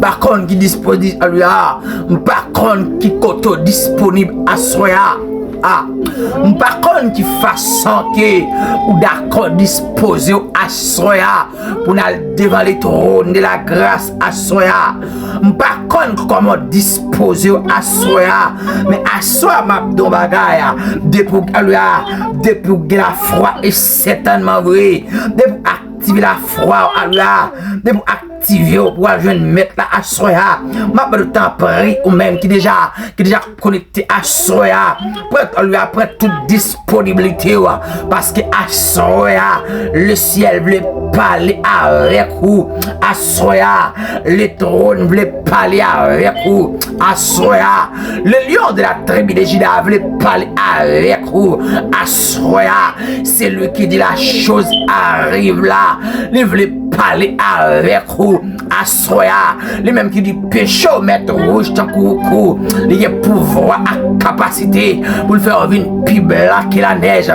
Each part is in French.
Par contre qui disponible alléluia. Par contre qui koto disponible à soya. Ah, par contre qui façon que ou d'accord disposé à soya pour aller devant les trônes de la grâce à soya. Par contre comment disposer à soya, mais à soya m'a don bagaya depuis la foi et certainement vrai, depuis activer la foi alléluia, depuis activer pour je mettre la à soya. M'a pas de temps pris ou même qui déjà connecté à soya. Après toute disponibilité parce que à soya le ciel veut parler avec vous, à soya le trône veut parler avec vous, à soya le lion de la tribu de Juda veut parler avec vous, à soya c'est lui qui dit la chose arrive là, il veut parler avec vous, à soya les mêmes qui dit péché mettre rouge tant coucou, il y a pouvoir à capacité pour le faire venir plus belle que la neige.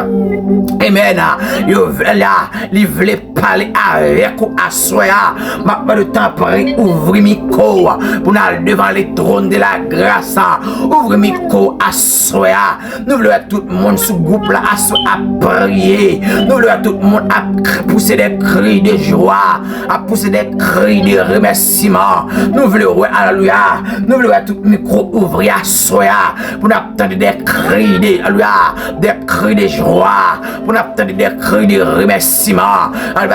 Amen. Il voulait parler avec vous à soya. Maintenant le temps pour ouvrir micro pour aller devant les trônes de la grâce. Ouvrir micro à soya. Nous voulons tout le monde sous groupe là à prier. Nous voulons tout le monde à pousser des cris de joie, à pousser des cris de remerciement. Nous voulons alléluia. Nous voulons tout le micro ouvrir à soya pour attendre des cris de alléluia, des cris de joie, pour attendre des cris de remerciement.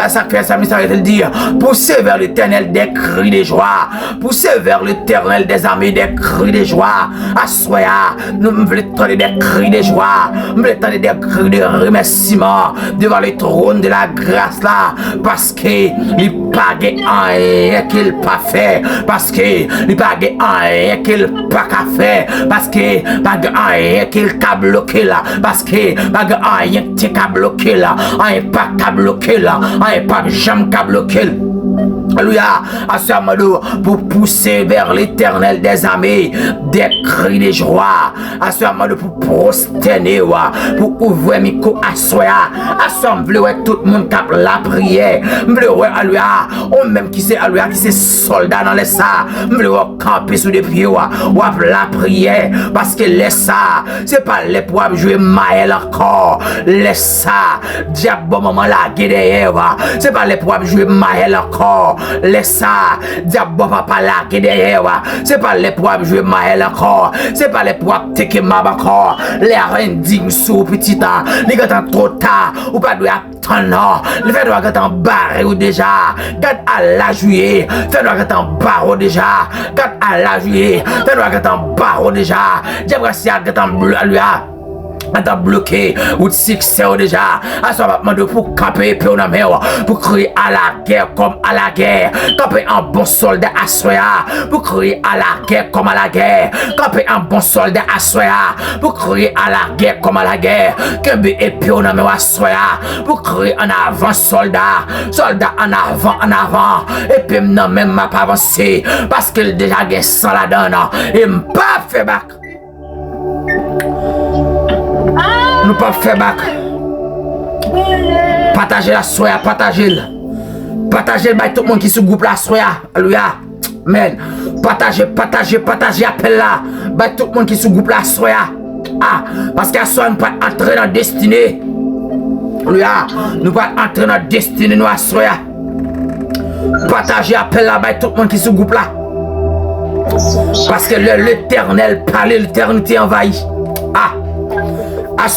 Ça fait ça, ça veut dire pousser vers l'éternel des cris de joie, pousser vers l'éternel des armées des cris de joie. Assoya, nous voulons entendre des cris de joie, nous voulons entendre des cris de remerciement devant le trône de la grâce là, parce que il pas rien qu'il pas fait, parce que il pas rien qu'il pas qu'à faire, parce que pas rien qu'il a bloqué là, parce que pas rien qui a bloqué là, rien pas qu'à bloquer là, rien pas jamais qu'à bloquer. Alléluia, à ce moment pour pousser vers l'éternel des armées des cris de joie, à ce moment pour prosterner, pour ouvrir micro à soya, assembler tout le monde qui la prière, alléluia, ou même qui c'est alléluia, qui c'est soldat dans les ça, camper sous des pieds, ou la prière, parce que les ça, c'est pas les pour jouer maël encore, les ça, diable bon moment la guerre, c'est pas les pour jouer maël encore. Laisse ça, diable papa là qui derrière, c'est pas les poids jouer maël encore, c'est pas les poids take ma encore, les rending sous petit temps, les gars trop tard, ou pas de attendre, les fait doit être en barre ou déjà, quand à la juillet, fait doit être en barre déjà, quand à la juillet, fait doit être en barre déjà, diable si à être en bleu lui a à bloqué ou de succès déjà à ce moment pour camper pour crier à la guerre comme à la guerre, camper un bon soldat à soya pour crier à la guerre comme à la guerre, camper un bon soldat à soya pour crier à la guerre comme à la guerre, que et puis on a mis à soya pour crier en avant soldat en avant et puis non même m'a pas avancé parce qu'il déjà guerre sans la donne et m'a fait back. Nous pas faire bac. Partagez la soya, partagez tout le monde qui sous groupe la soya. Alléluia. Amen. Partagez appel là. Tout le monde qui sous groupe la soya. Ah, parce qu'à soya nous pas entrer dans destinée. Alléluia. Nous pas entrer dans destinée nous à soya. Partagez appel là tout le monde qui sous groupe là. Parce que l'éternel parle, l'éternité envahit. Ah. À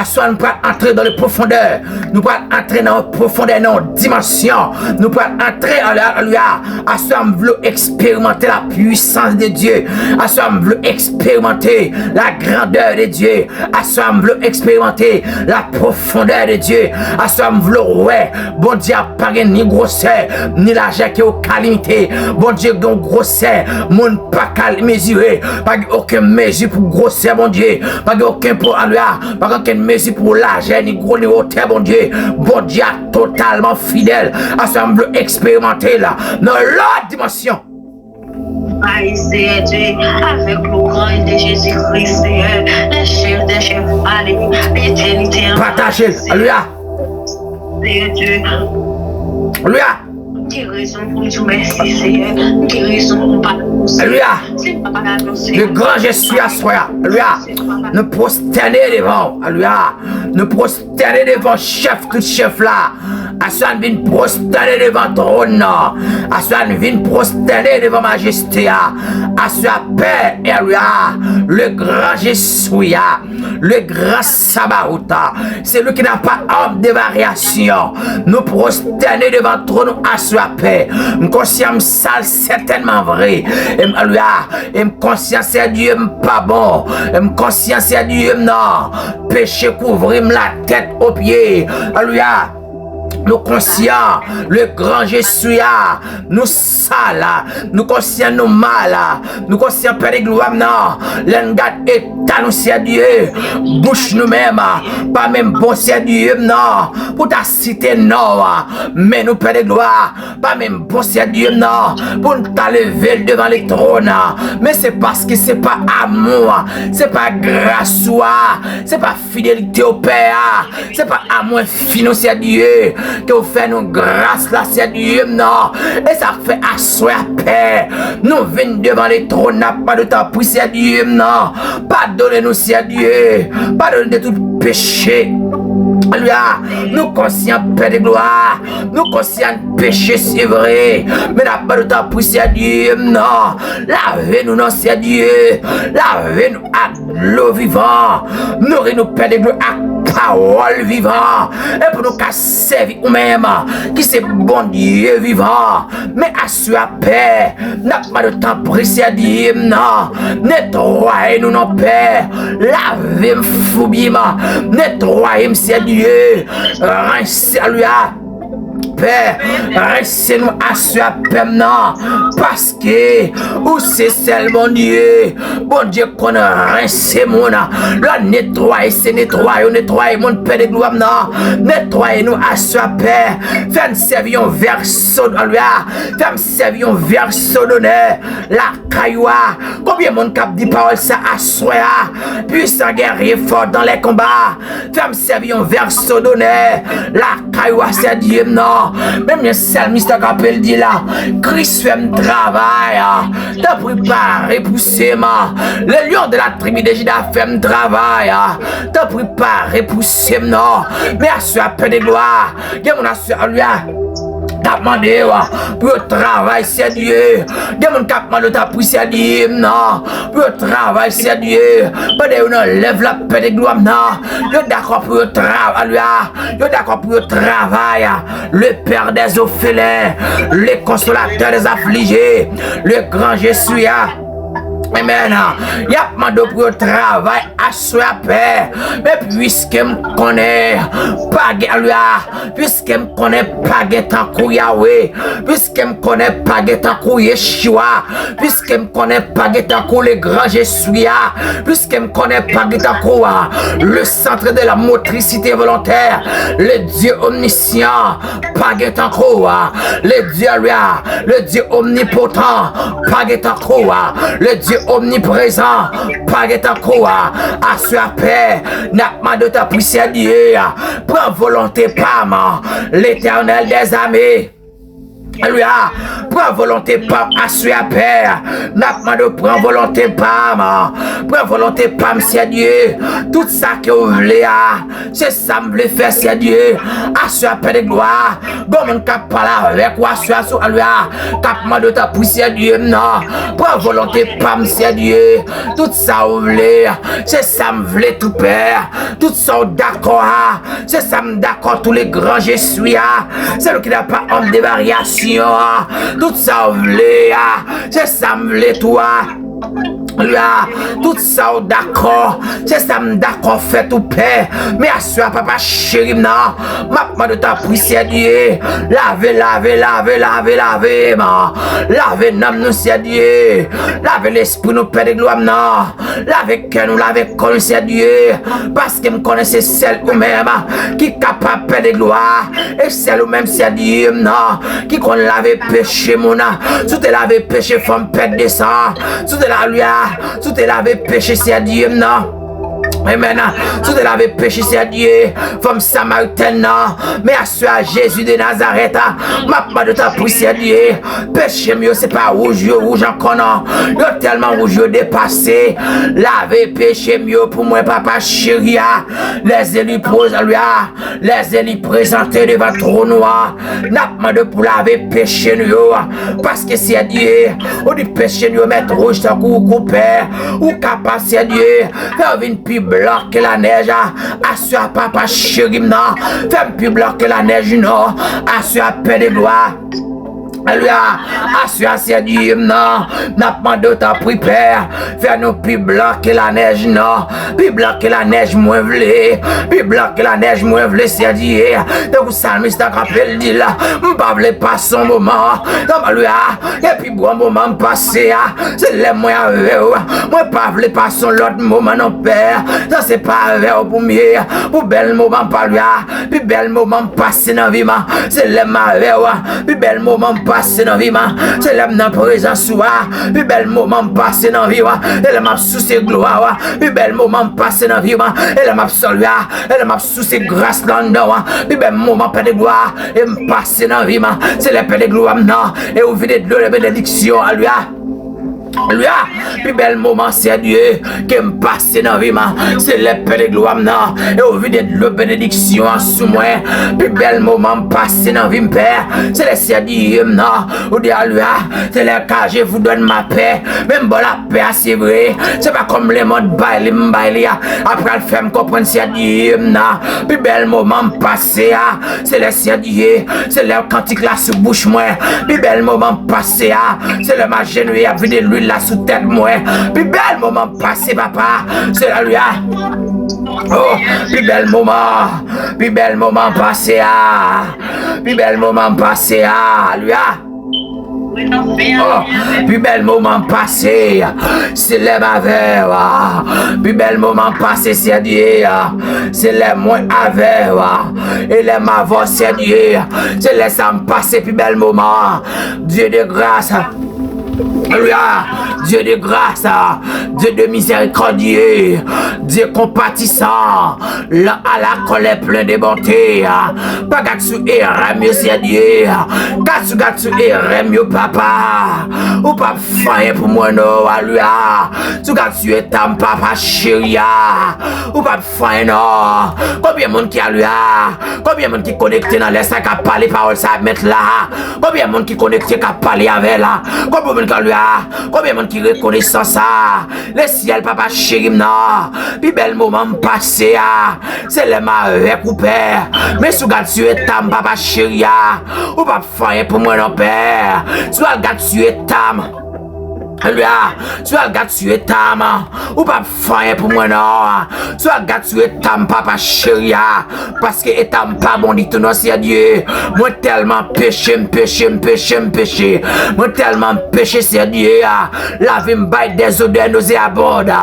soi, nous pouvons entrer dans les profondeurs. Nous pouvons entrer dans les profondeurs, dans les dimensions. Nous pouvons entrer à soi, nous voulons expérimenter la puissance de Dieu. À soi, nous voulons expérimenter la grandeur de Dieu. À soi, nous voulons expérimenter la profondeur de Dieu. À soi, nous voulons, bon Dieu, pas ni grosseur, ni l'argent qui est au calamité. Bon Dieu, donc grosseur, mon pas qu'à mesurer. Pas aucune mesure pour grosseur, bon Dieu. Pas aucun pour pas aucune mesure pour l'argent, ni gros ni hauteur, bon Dieu. Bon Dieu, totalement fidèle. À ce qu'on veut expérimenter là, dans l'autre dimension. Seigneur Dieu, avec le grand de Jésus-Christ, les chefs des chefs, allez, l'éternité. Partagez, alléluia. Seigneur Dieu. Alléluia. raison pour nous merci, Seigneur. Raison pour pas nous. Alléluia. Le grand je suis à soi. Alléluia. Nous prosterner devant. Alléluia. Nous prosterner devant chef, tout chef là. À soi, nous venons prosterner devant trône. À soi, nous venons prosterner devant majesté. À soi, Père. Alléluia. Le grand je suis. Le grand Sabaouta. C'est lui qui n'a pas homme de variation. Nous prosterner devant trône à soi, Père. Nous conscience sale, certainement vrai. Alléluia. Et me conscience c'est Dieu pas bon. Et me conscience c'est Dieu non. Péché couvrir la tête aux pieds. Alléluia. Nous conscients, le grand Jésus, nous sales, nous conscients, nous mal, nous conscients, Père de gloire, non, l'engad est annoncé à Dieu, bouche nous-mêmes, pas même bon c'est Dieu, non, pour ta cité, non, mais nous, Père de gloire, pas même bon c'est Dieu, non, pour nous lever devant les trônes, mais c'est parce que c'est pas amour, c'est pas grâce, c'est pas fidélité au Père, c'est pas amour financier à Dieu, que vous faites nos grâces là, c'est Dieu, non. Et ça fait asseoir paix. Nous venons devant les trônes, n'a pas de temps pour c'est Dieu, non. Pardonnez-nous, c'est Dieu. Pardonnez de tout péché. Alléluia. Nous conscients, Père de gloire. Nous conscients de péché, c'est vrai. Mais n'a pas de temps pour c'est Dieu, non. Lavez-nous, non, c'est Dieu. Lavez-nous à l'eau vivante. Nourris-nous, Père de gloire, parole vivant et pour nous servir nous-mêmes qui c'est bon Dieu vivant mais assure paix n'a pas de temps pressé à dire non nettoyez-nous nos pères lavez-moi foubima nettoyez-moi c'est Dieu rincez lui Père, restez-nous assurés maintenant, parce que où c'est seulement Dieu, bon Dieu qu'on a rincé mon le nettoyer, c'est nettoyer mon Père de gloire, nettoyez-nous assurés, Père, fais-nous servir un verso d'honneur, fais-nous servir un verso d'honneur, la cailloua, combien mon cap dit parole ça assuré, puissant guerrier fort dans les combats, fais-nous servir un verso d'honneur, la cailloua, c'est Dieu, non. Même le salmiste qui dit là, Christ fait un travail, t'as préparé pour ses mains. Le lion de la tribu de Juda fait un travail, t'as préparé pour ses mains. Mais à ce peu de gloire, il y a mon assuré lui. T'as demandé pour le travail, c'est Dieu. Il y a mon cap demandé pour c'est Dieu, non. Pour le travail, c'est Dieu. Pas de on lève la paix de gloire, non. Yo d'accord pour le travail, yo d'accord pour le travail. Le Père des orphelins, le consolateur des affligés, le grand Jésus. Amen. Il y a demandé pour le travail à soi paix. Mais puisque me connaît pas puisque me connaît pas tant que Yahweh, puisque me connaît pas tant que Yeshua, puisque me connaît pas tant que le grand Jésus, puisque me connaît pas tant que le centre de la motricité volontaire, le Dieu omniscient, pas tant que le Dieu omnipotent, pas tant que le Dieu omniprésent, pas de ta croix, à sa paix, n'a pas de ta puissance Dieu, prends volonté pas l'éternel des armées. Alléluia, prends volonté pas assurer Père, n'a pas de prendre volonté pas, prends volonté pas, c'est Dieu, tout ça que vous voulez, c'est ça que vous voulez faire, c'est Dieu, assurer Père de gloire, bon mon cap parler avec quoi, assurer sur Alléluia, cap de ta puissance Dieu, non, prends volonté pas, c'est Dieu, tout ça que vous voulez, c'est ça que vous voulez tout Père, tout ça d'accord, c'est ça d'accord, tous les grands je suis, c'est le qui n'a pas homme de variation. Tout ça voulait, c'est ça voulait toi. Là, tout ça d'accord, c'est ça d'accord fait tout paix. Mais assure papa chéri non, ma de ta puissance Dieu. Lavez, lavez nous c'est Dieu. Lavez l'esprit nous Père de gloire non. Lavez cœur nous, lavez corps c'est Dieu. Parce que me connaissez celle ou même qui capable Père de gloire et celle ou même c'est Dieu non. Qui qu'on lave péché mon tout est lavé péché femme Père de sang. Tout est la lui tout est lavé péché c'est Dieu non. Amen. Si tu l'avais péché, c'est Dieu, femme samaritaine, mais à Jésus de Nazareth, ma part de ta poussière, Dieu, péché mieux, c'est pas rouge encore, non. Yo tellement rouge dépassé. Laver péché mieux pour moi, papa chéri, les élus posent lui, les élus présentés devant le trône noir, n'a pas de pour laver péché nous, parce que c'est Dieu, on dit péché nous, mettre rouge, tant qu'on coupe, ou capable, c'est Dieu, faire une pub blanc que la neige, assure papa chéri, non, fais plus blanc que la neige, non, assure paix de gloire. Alléluia, assure Dieu, non, n'a pas d'autre prix, Père, fais-nous plus blanc que la neige, non, plus blanc que la neige, moins vlé, plus blanc que la neige, moins vlé, c'est Dieu, donc vous salmiste à rappel, dit là, m'pas vlé pas son moment, alléluia, et puis bon moment passé, c'est les moyens avec moi pas vlé pas son l'autre moment, non, Père, ça c'est pas avec pour mieux, pour bel moment, pas lui, puis bel moment passé dans la vie, c'est les mains puis bel moment passé dans la vie, c'est l'homme dans la présence, puis bel moment passé dans la vie, et l'homme sous ses gloires, puis bel moment passé dans la vie, et l'homme absolu, et l'homme sous ses grâces là-dedans, puis bel moment paix de gloire, et passé dans la vie, c'est la paix de gloire, et au vide de la bénédiction, à lui. Lui plus bel moment c'est Dieu qui me passe dans la vie, c'est l'épée de gloire, et au vu de la bénédiction en sous moi, plus bel moment passé dans la vie, Père, c'est le Seigneur, ou dire lui, c'est le cas, je vous donne ma paix, même bon la paix, c'est vrai, c'est pas comme les modes baili, après le fait me comprendre Seigneur, plus bel moment passé, c'est le Seigneur, c'est le cantique là sous bouche moi, plus bel moment passé, c'est le magénouille à vider lui là sous tête moi, puis bel moment passé papa, c'est la lui, oh, puis bel moment passé, puis bel moment passé, lui, oh, puis bel moment passé, c'est les mavers, puis bel moment passé, c'est Dieu, c'est les moins avec, et les mavers, c'est Dieu, c'est les sam passer, puis bel moment, Dieu de grâce. Alléluia, Dieu de grâce, Dieu de miséricordieux, Dieu compatissant, là à la colère plein de bonté, pas gatsu et mieux c'est Dieu, gatsu et mieux papa, ou pas fin pour moi non, alléluia, tu gatsu et tam papa chéri, ou pas fin non, combien de monde qui alléluia, combien de monde qui connecté dans les sacs à parler parole ça mettre là, combien de monde qui connecté à parler avec là, combien de monde qui combien de monde qui reconnaît ça, le ciel papa chéri non, puis bel moment passé, c'est le mauvais père, mais sous garde tu es tam papa chéri, ou pas faire pour moi non père, tu vas garde tu es tam. Alléluia, tu vas regarder tu es tam, ou pas faire pour moi non, tu vas regarder tu es tam papa chéri, parce que etam pas bon dit tout non c'est Dieu, moi tellement péché, moi tellement péché c'est Dieu, la vie me baille des odeurs nauséabondes,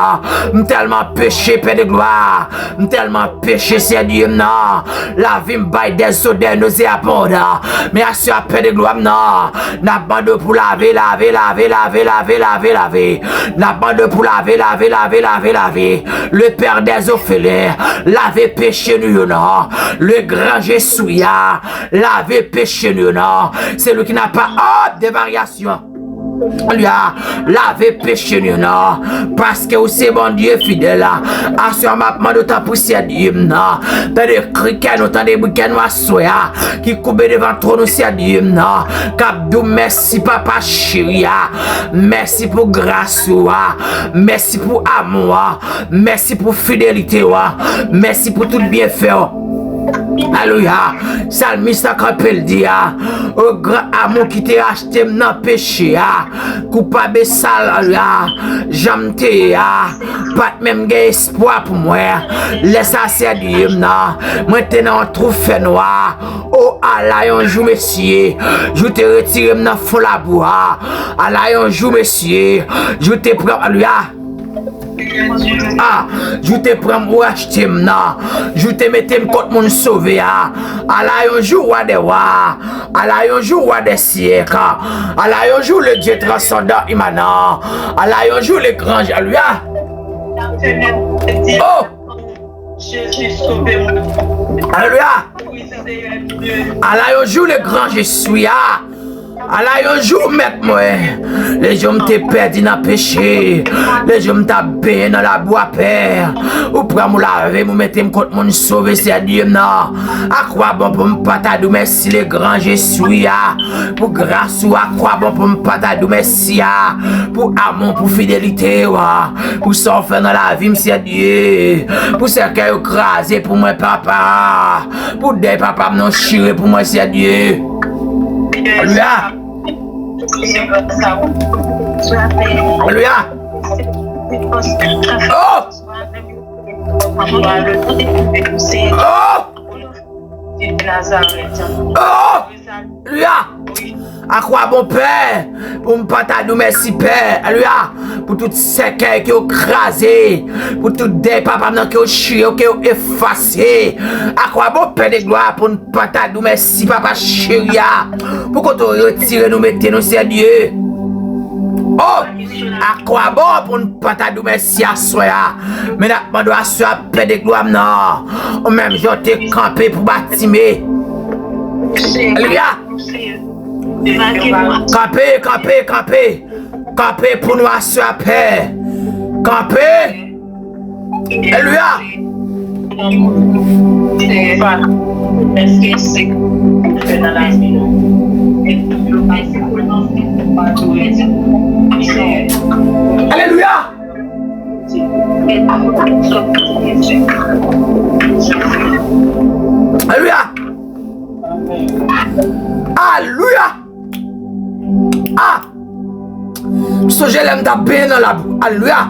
tellement péché paix de gloire, tellement péché c'est Dieu non, la vie me baille des odeurs nauséabondes, mais à ce paix de gloire non, n'a pas de pour laver, la bande pour laver, le Père des orphelins, laver péché nous, non, le grand Jésus, laver péché nous, non, c'est lui qui n'a pas de variation. Lui a lavé péché non, parce que c'est bon Dieu fidèle, à ce moment de ta poussière Dieu non, t'as des criquets nous, t'as des briquets nous à soya, qui coupent devant toi nous c'est Dieu non, Kabdou merci papa chéri, merci pour grâce, merci pour amour, merci pour fidélité, merci pour tout bienfait. Alléluia, salmiste rappelle dit, au grand amour qui t'a acheté dans péché, coupable sale, alléluia, j'aime pas même espoir pour moi, laisse ça c'est Dieu, maintenant on trouve fait noir, oh Allah un jour monsieur, je te retire dans fond la bois, Allah un jour monsieur, je te prends, alléluia. Je te prends pour acheter maintenant. Je te mets contre mon sauvé. Allah un jour roi des rois. Allah un jour roi des siècles. Allah un jour le Dieu transcendant immanent. Allah un jour le grand Alléluia. Oh, Jésus, sauvez-moi. Alléluia. Oui, Seigneur Dieu. Allah un jour le grand je suis. Allah un jour mettre moi. Les gens m'ont perdu dans le péché. Les gens m'ont baigné dans la bois père. Ou pour me laver, me mettre contre mon sauver, c'est Dieu non. À quoi bon pour me patadou merci le grand je suis. Pour grâce ou à quoi bon pour me patadou merci. Pour amour, pour fidélité. Pour s'en faire dans la vie, c'est Dieu. Pour ce qu'elle a écrasé pour moi papa. Pour des papas non chiré pour moi c'est Dieu. Alléluia. Alléluia. Oh! Oh! Alléluia. À quoi bon Père? Pour me partager merci Père. Alléluia. Pour tout ce qui ont crasé. Pour tout des papas qui ont chié, qui ont effacé. À quoi bon Père de gloire pour nous partager merci papa chéri. Pour qu'on te retire nous mettez nous c'est Dieu. Oh! À quoi bon pour nous partager merci à soi. Mais là, on doit se Père de gloire non. Ou même j'en t'ai campé pour bâtimer. Alléluia. Campé, campé, campé. Campé pour nous assurer paix. Campé. Alléluia. Alléluia. Alléluia. Alléluia. Ah. So je l'aime d'abord dans la boue. Alléluia.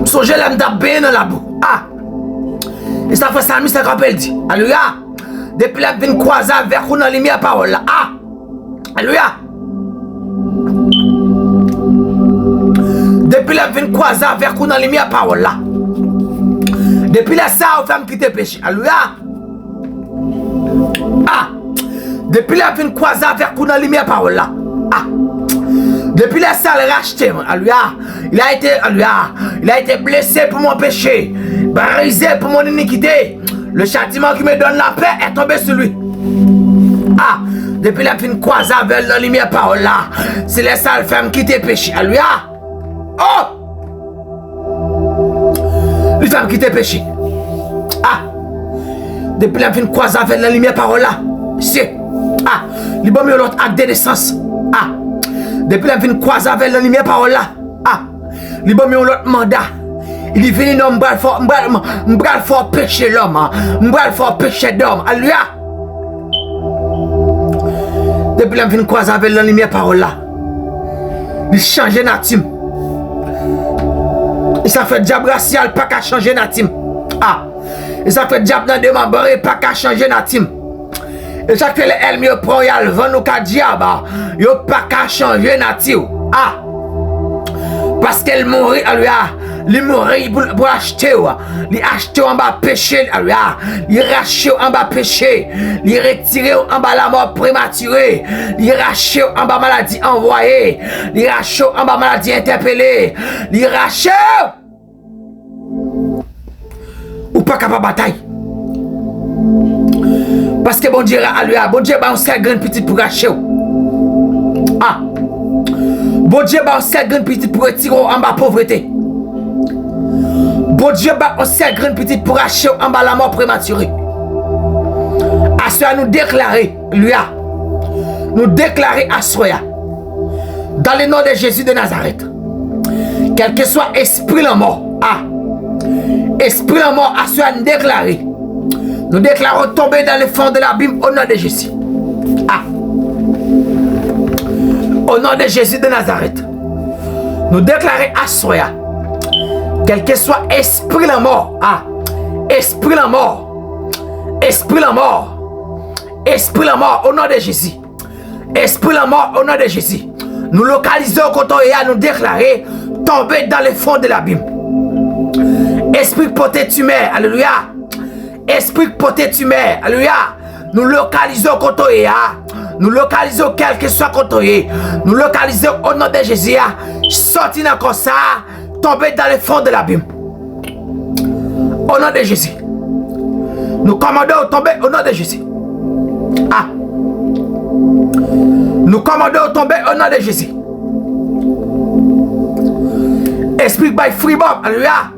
So je l'aime d'abord dans la boue. Ah. Et ça fait ça, ça rappelle dit. Alléluia. Depuis la vie croisée avec vous dans la lumière parole là. Ah. Alléluia. Depuis la vie croisée avec vous dans la lumière parole là. Depuis la ça, vous femme quitter péché. Alléluia. Ah. Depuis la vie croisée avec vous dans la lumière parole là. Ah. Depuis la salle racheté, alléluia. Il a été blessé pour mon péché, brisé pour mon iniquité. Le châtiment qui me donne la paix est tombé sur lui. Ah, depuis la fin croisée avec la lumière parole là, c'est les sales femmes qui te péché. Alléluia. Oh, les femmes qui te péché. Ah, depuis la fin croisée avec la lumière parole là, c'est ah, les bons l'autre acte de naissance. Ah. Depuis la vie croisée avec la lumière parole là. Ah. Il bon l'autre mandat. Il est venu dans m'bral fort péché l'homme. M'bral fort péché d'homme. Alléluia. Depuis la vie croisée avec la lumière parole là. Il change natim. Et ça fait diable racial pas qu'à changer natim. Ah. Et ça fait diable dans démembré pas qu'à changer natim. Et ça fait les elmes prend yal vend nous ka diable. Yo pas qu'à changer natif. Ah. Parce qu'elle mourit, alléluia. Il mourit pour acheter. Il acheter en bas péché, alléluia. Il racheter en bas péché. Il retirer en bas la mort prématurée. Il racheter en bas maladie envoyée. Il racheter en bas maladie interpellée. Il racheter. Ou pas capable bataille. Parce que bon Dieu, alléluia. Bon Dieu, bah on sait grande petite pour racheter. Ah. Bon Dieu, bah on sait grande petite pour retirer en bas pauvreté. Bon Dieu, bah on sait grande petite pour racheter en bas la mort prématurée. À cela nous déclarer, lui nous déclarer à soi, dans le nom de Jésus de Nazareth, quel que soit esprit la mort, ah, esprit la mort, à cela nous déclarer, nous déclarons tomber dans le fond de l'abîme au nom de Jésus. Ah. Au nom de Jésus de Nazareth, nous déclarons à soi, quel que soit esprit la mort, ah, esprit la mort, esprit la mort, esprit la mort, au nom de Jésus, esprit la mort, au nom de Jésus, nous localisons quand on est à nous déclarer tomber dans le fond de l'abîme. Esprit poté tumeur, alléluia, esprit poté tumeur, alléluia, nous localisons quand on est à. Nous localisons quel que soit côté. Nous localisons au nom de Jésus. Sorti dans comme ça. tomber dans les fonds de l'abîme. Au nom de Jésus. Nous commandons de tomber au nom de Jésus. Ah. Nous commandons de tomber au nom de Jésus. Esprit by freedom, alléluia.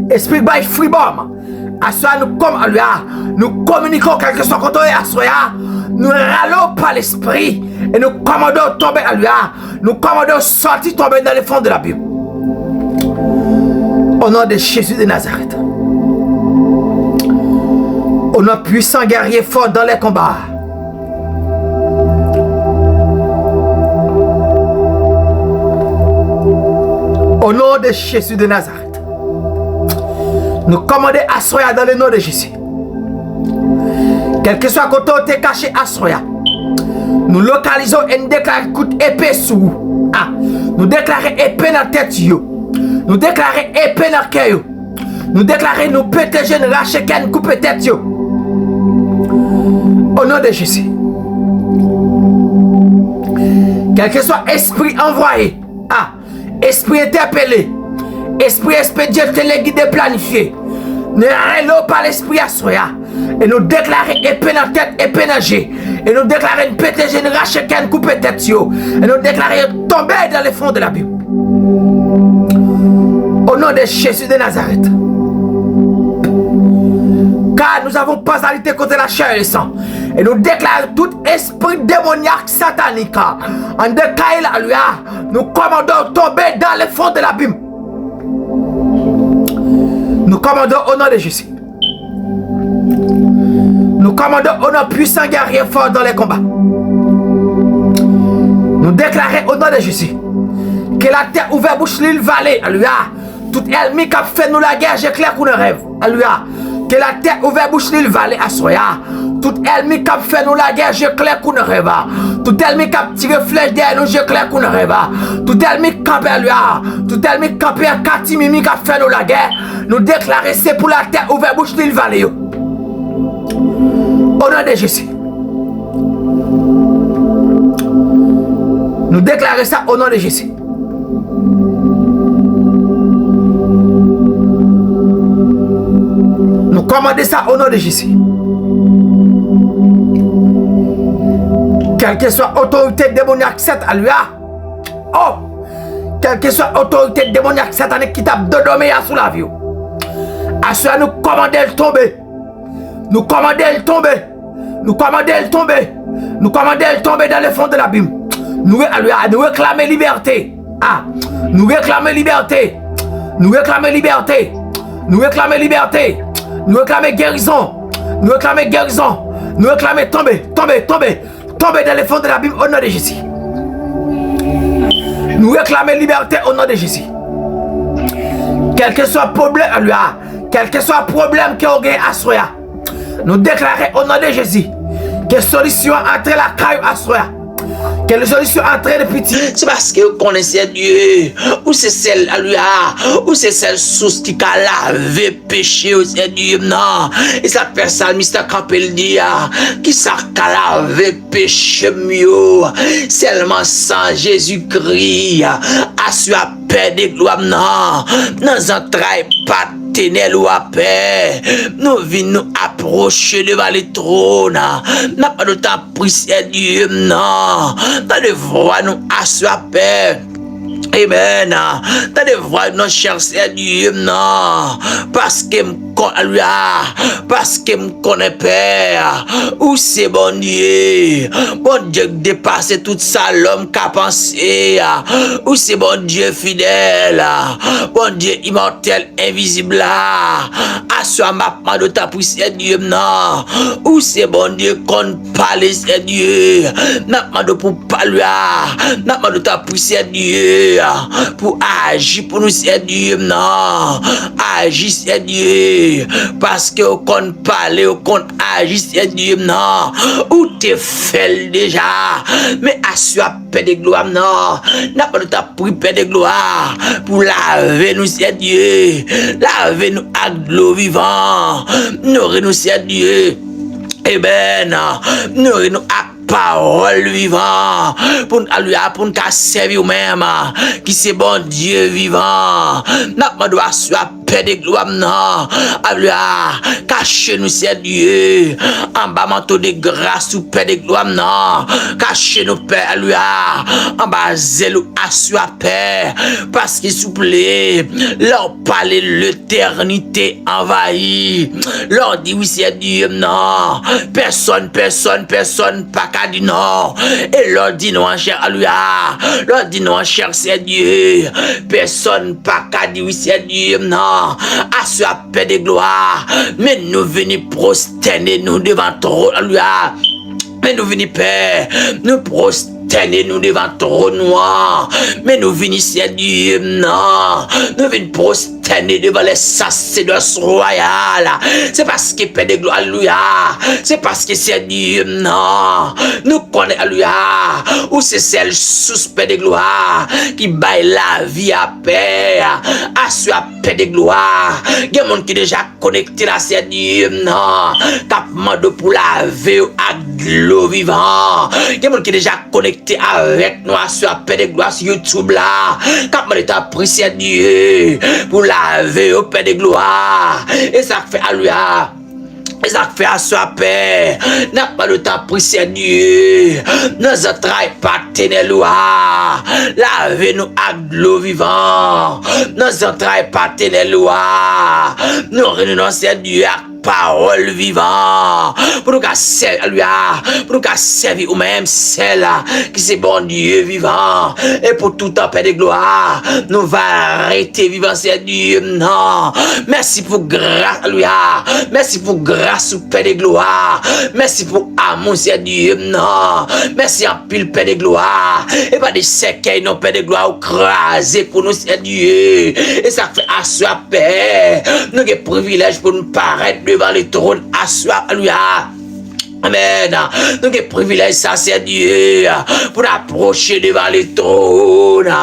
Esprit by freedom. Assoya nous comme alléluia. Nous communiquons quelque chose contre eux, assoya. Nous râlons par l'esprit et nous commandons de tomber alléluia. Nous commandons de sortir tomber dans les fonds de la Bible. Au nom de Jésus de Nazareth. Au nom puissant guerrier fort dans les combats. Au nom de Jésus de Nazareth. Nous commandons à Soya dans le nom de Jésus. Quel que soit côté où tu es caché à Soya. Nous localisons et nous déclarons coup d'épée sous vous. Ah. Nous déclarons épée dans la tête. Nous déclarons épée dans le cœur. Nous déclarons nous péter, nous racher, nous couper tête. Au nom de Jésus. Quel que soit esprit envoyé. Ah. Esprit interpellé, esprit expédié, téléguidé, planifié. Nous allons par l'esprit à soya. Et nous déclarons épée dans la tête, épée dans G. Et nous déclarons une pété, une rache, une coupe tête. Et nous déclarons tomber dans les fonds de la Bible. Au nom de Jésus de Nazareth. Car nous n'avons pas à lutter contre la chair et le sang. Et nous déclarons tout esprit démoniaque satanique. En décaille la lui, nous commandons tomber dans les fonds de l'abîme. Nous commandons au nom de Jésus. Nous commandons au nom puissant guerrier fort dans les combats. Nous déclarons au nom de Jésus que la terre ouverte bouche l'île vallée. Alléluia. Tout ennemi qui a fait nous la guerre, j'éclaire qu'on rêve. Alléluia. Que la terre ouverte bouche l'île vallée à soya. Tout ennemi qui a fait nous la guerre, j'éclaire qu'on rêve. Tout ennemi qui a tiré flèche derrière nous, j'éclaire qu'on rêve. Tout ennemi qui a perdu, tout ennemi qui a perdu, Katimimi qui a fait nous la guerre, nous déclarer c'est pour la terre ouverte bouche l'île vallée. Au nom de Jésus. Nous déclarer ça au nom de Jésus. Nous commandons ça au nom de Jésus. Quelle que soit autorité démoniaque, cette alléluia. Oh! Quelle que soit autorité démoniaque satanique qui t'a dodomé à sous la vie. À cela, nous commandons de tomber. Nous commandons de tomber. Nous commandons de tomber. Nous commandons de tomber dans le fond de l'abîme. Nous réclamons liberté. Ah! Nous réclamons liberté. Nous réclamons liberté. Nous réclamons liberté. Nous réclamons guérison. Nous réclamons guérison. Nous réclamons tomber, tomber, tomber. Tomber dans les fonds de l'abîme au nom de Jésus. Nous réclamons liberté au nom de Jésus. Quel que soit le problème, quel que soit le problème qui est à Soya, nous déclarons au nom de Jésus que solution entre la caille à Soya. Quelle solution entre les petits? C'est parce que vous connaissez Dieu. Ou c'est celle, ou c'est celle source qui a lavé péché, c'est Dieu, non. Et ça fait ça, le mystère Campbell dit, qui ça a lavé péché mieux. Seulement sans Jésus-Christ, à la paix de gloire, non. Dans un travail pas ténèbres ou à paix. Nous venons nous approcher devant le trône. N'a pas de temps pris, Dieu, non. Dans le voix, nous assois paix. Amen. Dans le voix, nous cherchons Dieu, non. Parce que me connaît Père. Où c'est bon Dieu? Bon Dieu dépasse tout ça, l'homme qui a pensé. Où c'est bon Dieu fidèle? Bon Dieu immortel, invisible. Assois ma main de ta puissance, Dieu, non. Où c'est bon Dieu qu'on parle, c'est Dieu. N'a pas de pour parler. N'a pas de ta puissance, Dieu. Pour agir pour nous, c'est Dieu, non. Agis, c'est Dieu. Parce que on parle, on agit, c'est Dieu, non. Ou t'es fait déjà. Mais assure paix de gloire, non. N'a pas de ta paix de gloire. Pour laver nous, c'est Dieu. Laver nous à l'eau vivant. Nourrir nous, c'est Dieu. Eh ben, nous à parole vivant pour alluya pour nous servir même qui c'est bon Dieu vivant n'a pas doit soit paix de gloire non alluya cache nous c'est Dieu en bas manteau de grâce ou paix de gloire non cache nous paix alluya en bas zèle assure paix parce qu'il s'il vous plaît leur parler l'éternité envahie leur dit oui c'est Dieu non personne pas qu'à dire non et leur dit non cher alluya leur dit non cher c'est Dieu personne pas qu'à dire oui c'est Dieu non à ce paix de gloire mais nous venons prosterner nous devant ton alluya mais nous venons père nous prosterner nous devant ton noir mais nous venons c'est Dieu non nous venons prosterner devant les sacerdoces royales c'est parce que paix de gloire alléluia c'est parce que c'est Dieu non nous connaissons alléluia ou c'est celle sous paix de gloire qui baille la vie à paix à ce paix de gloire il y a des gens qui déjà connecté là c'est Dieu non cap mando pour la vie à l'eau vivant il y a des gens qui déjà connecté avec nous à ce paix de gloire sur YouTube là cap mando t'a pris c'est Dieu pour la vie au paix de gloire et ça fait alléluia et ça fait à soi paix n'a pas de temps pour Dieu nous entrailles partenaires loi lavez-nous à l'eau vivant nous entrailles partenaires loi nous renonçons à Dieu à parole vivant pour nous servir pour nous servir ou même celle qui c'est bon Dieu vivant et pour tout en paix de gloire nous va arrêter vivant c'est Dieu non merci pour grâce alléluia merci pour grâce ou paix de gloire merci pour amour c'est Dieu non merci en pile paix de gloire et pas des séquelles non paix de gloire ou craser pour nous c'est Dieu et ça fait asseoir paix nous avons privilège pour nous paraître devant le trône asseoir alléluia amen nous avons privilège ça c'est Dieu pour approcher devant le trône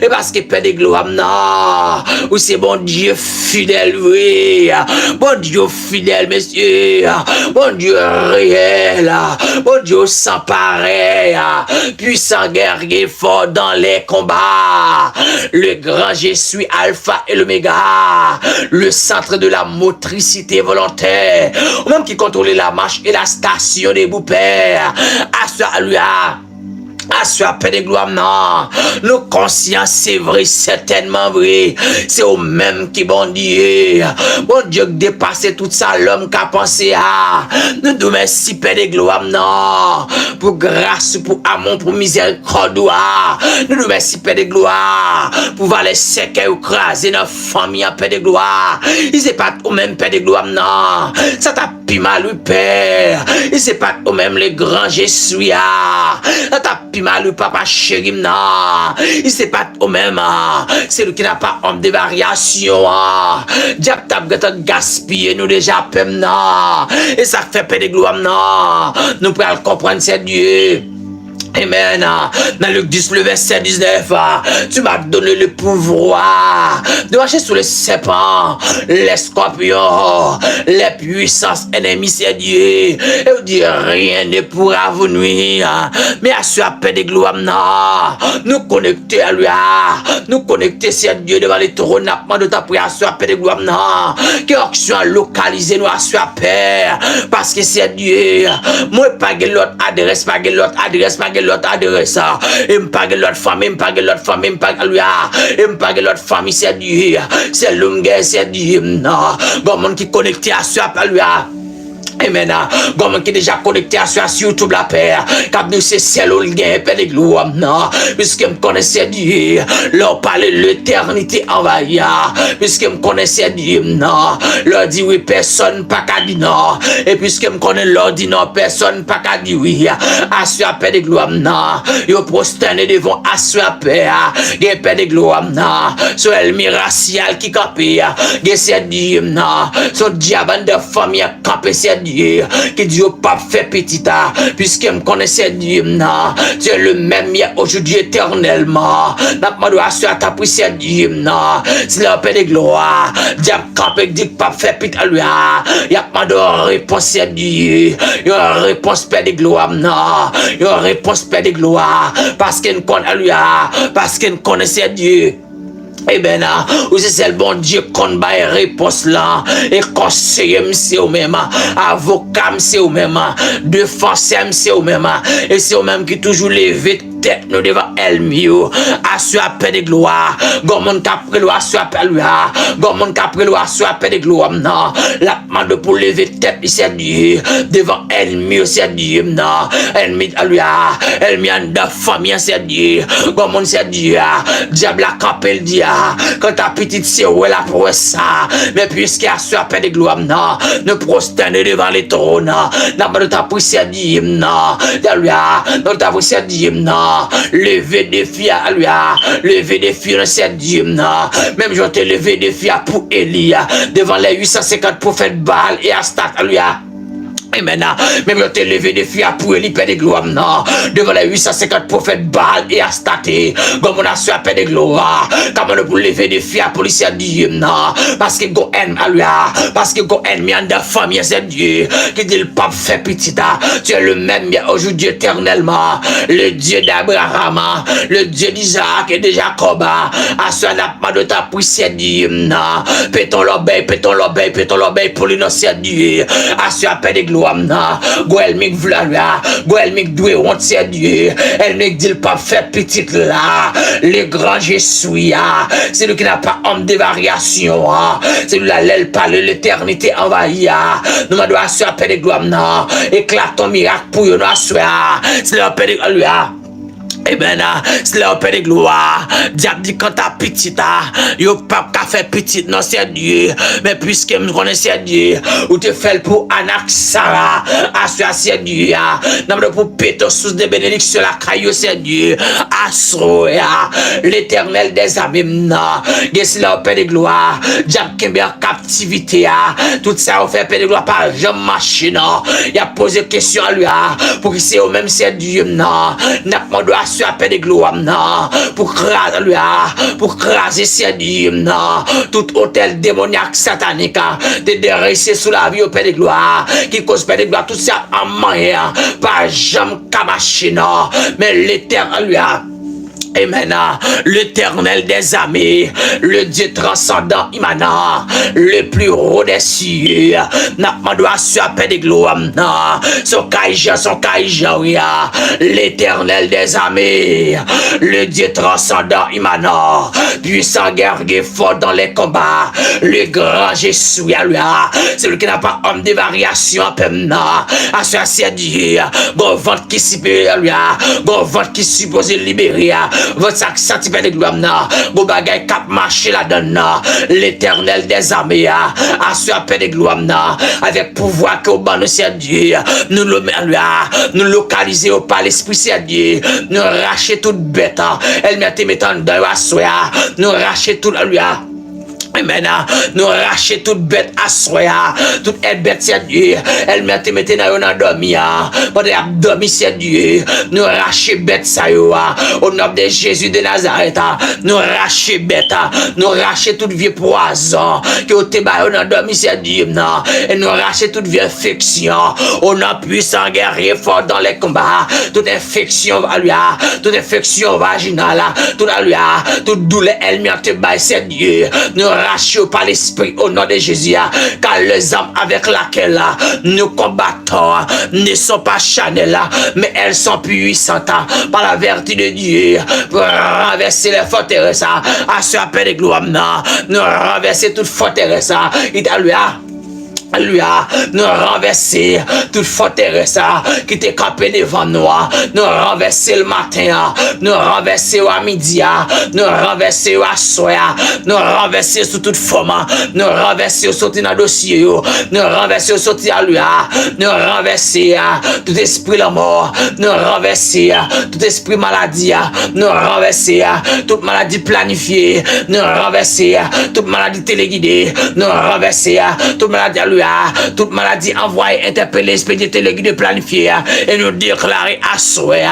et parce que paix de gloire non ou c'est bon Dieu fidèle oui bon Dieu fidèle messieurs bon Dieu réel bon Dieu sans pareil puissant guerrier fort dans les combats le grand je suis alpha et l'oméga le centre de la motricité volontaire ou même qui contrôle la marche et la station des père alléluia à soi paix de gloire non nos consciences c'est vrai certainement vrai c'est au même qui bon Dieu dépasser tout ça l'homme qui a pensé à nous devons merci paix de gloire non pour grâce pour amour pour miséricorde nous devons merci paix de gloire pour voir les séquelles ou craser notre famille en paix de gloire il c'est pas au même paix de gloire non ça t'a pi mal oui père il c'est pas au même les grands je suis ça t'a pi mal le papa chéri non il c'est pas au même c'est lui qui n'a pas homme de variation diable t'a gaspillé nous déjà pem non et ça fait paix de gloire non nous pouvons comprendre c'est Dieu. Amen. Dans Luc 10, le verset 19, tu m'as donné le pouvoir de marcher sur les serpents, les scorpions, les puissances ennemies, c'est Dieu. Et vous dites, rien ne pourra vous nuire. Mais à ce paix de gloire, nous connecter à lui, nous connecter, c'est Dieu devant les trônes, de ta prière, à ce paix de gloire, que soit localisé, nous à ce paix, parce que c'est Dieu. Moi, pas l'autre adresse, pas l'autre adresse, pas l'autre adresse, et me pas l'autre famille, me pas l'autre famille, me pas lui, et me pas l'autre famille, c'est Dieu, c'est l'homme, c'est Dieu, non, bon monde qui connecté à ce paix, lui, amen. Comme qui est déjà connecté à sur YouTube la paix. Cap de ces celles où il gagne paix de gloire. Non. Puisque me connaissait Dieu. Leur parler l'éternité envahie. Puisque me connaissait Dieu. Non. Leur dit oui, personne pas qu'à dire non. Et puisque me connaît leur dit non, personne pas qu'à dire oui. À sur paix de gloire. Non. Yo prosterné devant à sur paix. Gagne paix de gloire. Non. Sur el miracial qui capé. Gagne c'est Dieu. Non. Son diable de famille capé c'est Dieu. Dieu, qui dit au pape fait petit à, puisque me connaissait Dieu, non, tu es le même hier, aujourd'hui, éternellement. N'a pas demandé à ta prière, Dieu, non, c'est le Père de gloire, diable campé, dit que pape fait petit à lui, il y a pas de réponse à Dieu, il y a une réponse Père de gloire, non, il y a une réponse Père de gloire, parce qu'il connaît lui, parce qu'il connaissait Dieu. Eh ben là, ou c'est le bon Dieu qu'on va réponse là, et conseiller c'est au même, avocat c'est au même, défenseur c'est au même, et c'est au même qui toujours levé tête nous devant elle mieux, assure paix de gloire, gommon capre loi assure paix loi, gommon capre loi assure paix de gloire, non, la demande pour lever tête c'est Dieu, devant elle mieux c'est Dieu, non, elle mit à lui, elle mit en de famille c'est Dieu, gommon c'est Dieu, diable a campé le dia, quand ta petite sœur ou la pour ça, mais puisqu'il a su paix de gloire, non, ne prosterner devant les trônes, n'a pas de ta prière Dieu, non, dans ta prière Dieu, non, lever des filles à lui, lever des filles dans cette Dieu, non, même je t'ai levé des filles pour Elia, devant les 850 prophètes Baal et Astat à lui. Et maintenant, même quand t'es levé des filles pour Élie, Père de gloire, non, devant les 850 prophètes Baal et Astaté, comme on a su à Père de gloire, comme on a pour lever des filles pour policier Dieu, non, parce que go ennemi à lui, parce que go ennemi en de famille, c'est Dieu, qui dit le pape fait petit, tu es le même aujourd'hui éternellement, le Dieu d'Abraham, le Dieu d'Isaac et de Jacob, à ce n'a de ta prière, Dieu, non, pétons l'obéi, pour l'innocent Dieu, à ce Père de gloire. Elle m'a dit, elle doué honte c'est Dieu. Elle m'a dit le pape fait petite là. Le grand Jésus, c'est lui qui n'a pas homme de variation. C'est lui là, l'aile parle l'éternité envahie. Nous m'en doit assurer Père de gloire. Éclate ton miracle pour nous assurer. C'est le Père de gloire. Eh ben là, c'est là Père de gloire. Diable dit quand t'as petit, yo pas qu'à faire petit, non c'est Dieu. Mais puisque me connaissez Dieu, ou te fait pour Anak Sarah, associé Dieu, non mais pour péter sous des bénédictions la caillou c'est Dieu. Assoya, l'éternel des amis, non. C'est là Père de gloire. Diable qui est en captivité, tout ça on fait Père de gloire par Jean Machine. Il a posé question à lui, pour qu'il sait au même c'est Dieu, non. N'a pas doit sur la paix de gloire, non, pour craser ces dieux, non, tout hôtel démoniaque satanique, de déresser sous la vie au paix de gloire, qui cause paix de gloire, tout ça en moyen, pas jamais kamachine, mais l'éternel lui a. Et maintenant, l'éternel des amis, le Dieu transcendant immanent, le plus haut des cieux, n'a pas droit sur la paix de gloire, non, son caïja, oui, l'éternel des amis, le Dieu transcendant immanent, puissant guerrier fort dans les combats, le grand Jésus, celui qui n'a pas homme de variation, non, associé à Dieu, bon ventre qui s'y peut, bon ventre qui suppose libérer, votre sac sentiment de gloire, bon bagay cap marcher là-dedans, l'éternel des armées, assure paix de gloire, avec pouvoir que au ban c'est Dieu, nous le nous localiser au par l'esprit c'est Dieu, nous racher toute bête, elle m'a mettant dans la soya, nous racher tout lui. Et maintenant, nous racher toute bête à soya, toute bête c'est Dieu, elle m'a mis dans dormi, pendant dormi c'est Dieu, nous racher bête ça yo, au nom de Jésus de Nazareth, nous racher bête, nous racher toute vieux poison, qui au téba dans dormi c'est Dieu, non, et nous racher toute vieille infection, au nom puissant guerrier fort dans les combats, toute infection toute infection vaginale, toute douleur elle m'a téba c'est Dieu, nous raché par l'esprit au nom de Jésus, car les armes avec laquelle nous combattons ne sont pas charnelles, mais elles sont puissantes par la vertu de Dieu pour renverser les forteresses, à ce appel de gloire, nous renverser toute forteresse, nous renverser toute forteresse qui t'est campée devant nous, nous renverser le matin, nous renverser à midi, nous renverser à soir, nous renverser sur toute forme, nous renverser au sortir dans le dossier, nous renverser au sortir à lui, nous renverser tout esprit la mort, nous renverser tout esprit maladie, nous renverser toute maladie planifiée, nous renverser toute maladie téléguidée, nous renverser toute maladie à lui, alléluia, toute maladie envoyée, interpellée, expédiée, le guide planifié, et nous déclarer à souhait,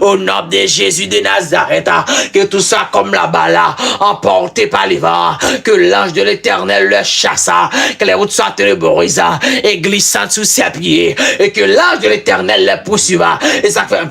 au nom de Jésus de Nazareth, que tout ça comme la balle, emporté par les vents, que l'ange de l'Éternel le chasse, que les routes soient ténébreuses et glissantes sous ses pieds, et que l'ange de l'Éternel le poursuiva, et ça fait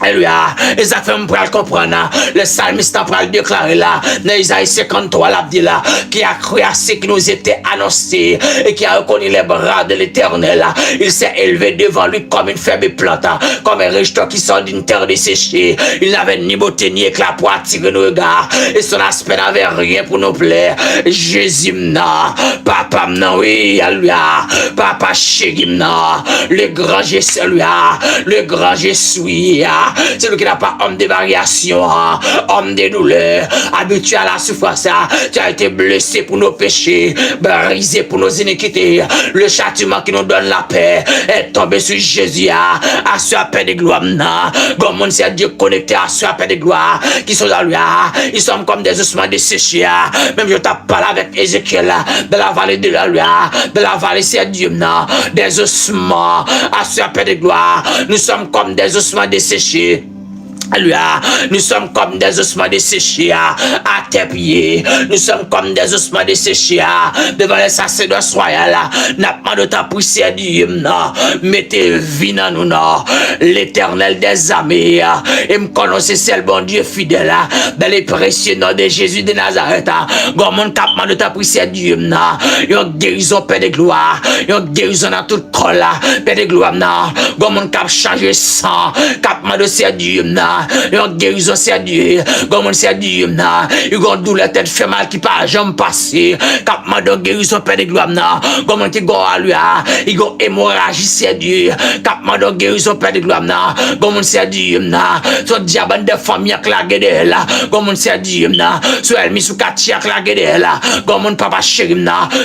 alléluia. Et ça fait me comprendre. Le psalmiste a le déclarer là. Dans Isaïe 53, l'a dit là. Qui a cru à ce qui nous était annoncé. Et qui a reconnu les bras de l'Éternel. Il s'est élevé devant lui comme une faible plante. Comme un rejeton qui sort d'une terre desséchée. Il n'avait ni beauté ni éclat pour attirer nos regards. Et son aspect n'avait rien pour nous plaire. Jésus m'a. Papa m'a, oui, alléluia. Papa chéri m'a. Le grand Jésus, alléluia. Le grand Jésus, c'est lui qui n'a pas homme de variation, homme de douleur, habitué à la souffrance. Tu as été blessé pour nos péchés, brisé pour nos iniquités. Le châtiment qui nous donne la paix est tombé sur Jésus, à ce paix de gloire. Comme on sait Dieu connecté à ce paix de gloire, qui sont dans lui, ils sont comme des ossements desséchés. Même je t'ai parlé avec Ézéchiel, de la vallée de la loi, de la vallée c'est Dieu, des ossements à ce paix de gloire. Nous sommes comme des ossements desséchés. Alléluia. Nous sommes comme des ossements desséchés à tes pieds. Nous sommes comme des ossements desséchés devant les sacerdoces royales. N'a pas de ta poussière Dieu. Mettez vie dans nous. L'Éternel des armées. Et me connaissez c'est le bon Dieu fidèle. Dans les précieux noms de Jésus de Nazareth. Gommon capement de ta poussière Dieu. Yon guérison Père de gloire. Yon guérison dans tout corps. Père de gloire. Gommon cap changer sang. Capement de c'est Dieu. Yon guérison c'est Dieu. Comme on c'est Dieu. Yon douleur tête fait mal qui pas jamais passé. Capement de guérison Père de gloire. Comme on qui go à lui. Yon hémorragie c'est Dieu. Capement de guérison Père de gloire. Comme on c'est Dieu. Son diable de famille clagué de là. Comme on c'est Dieu. Son elmi sous quartier clagué de là. Comme on papa chéri.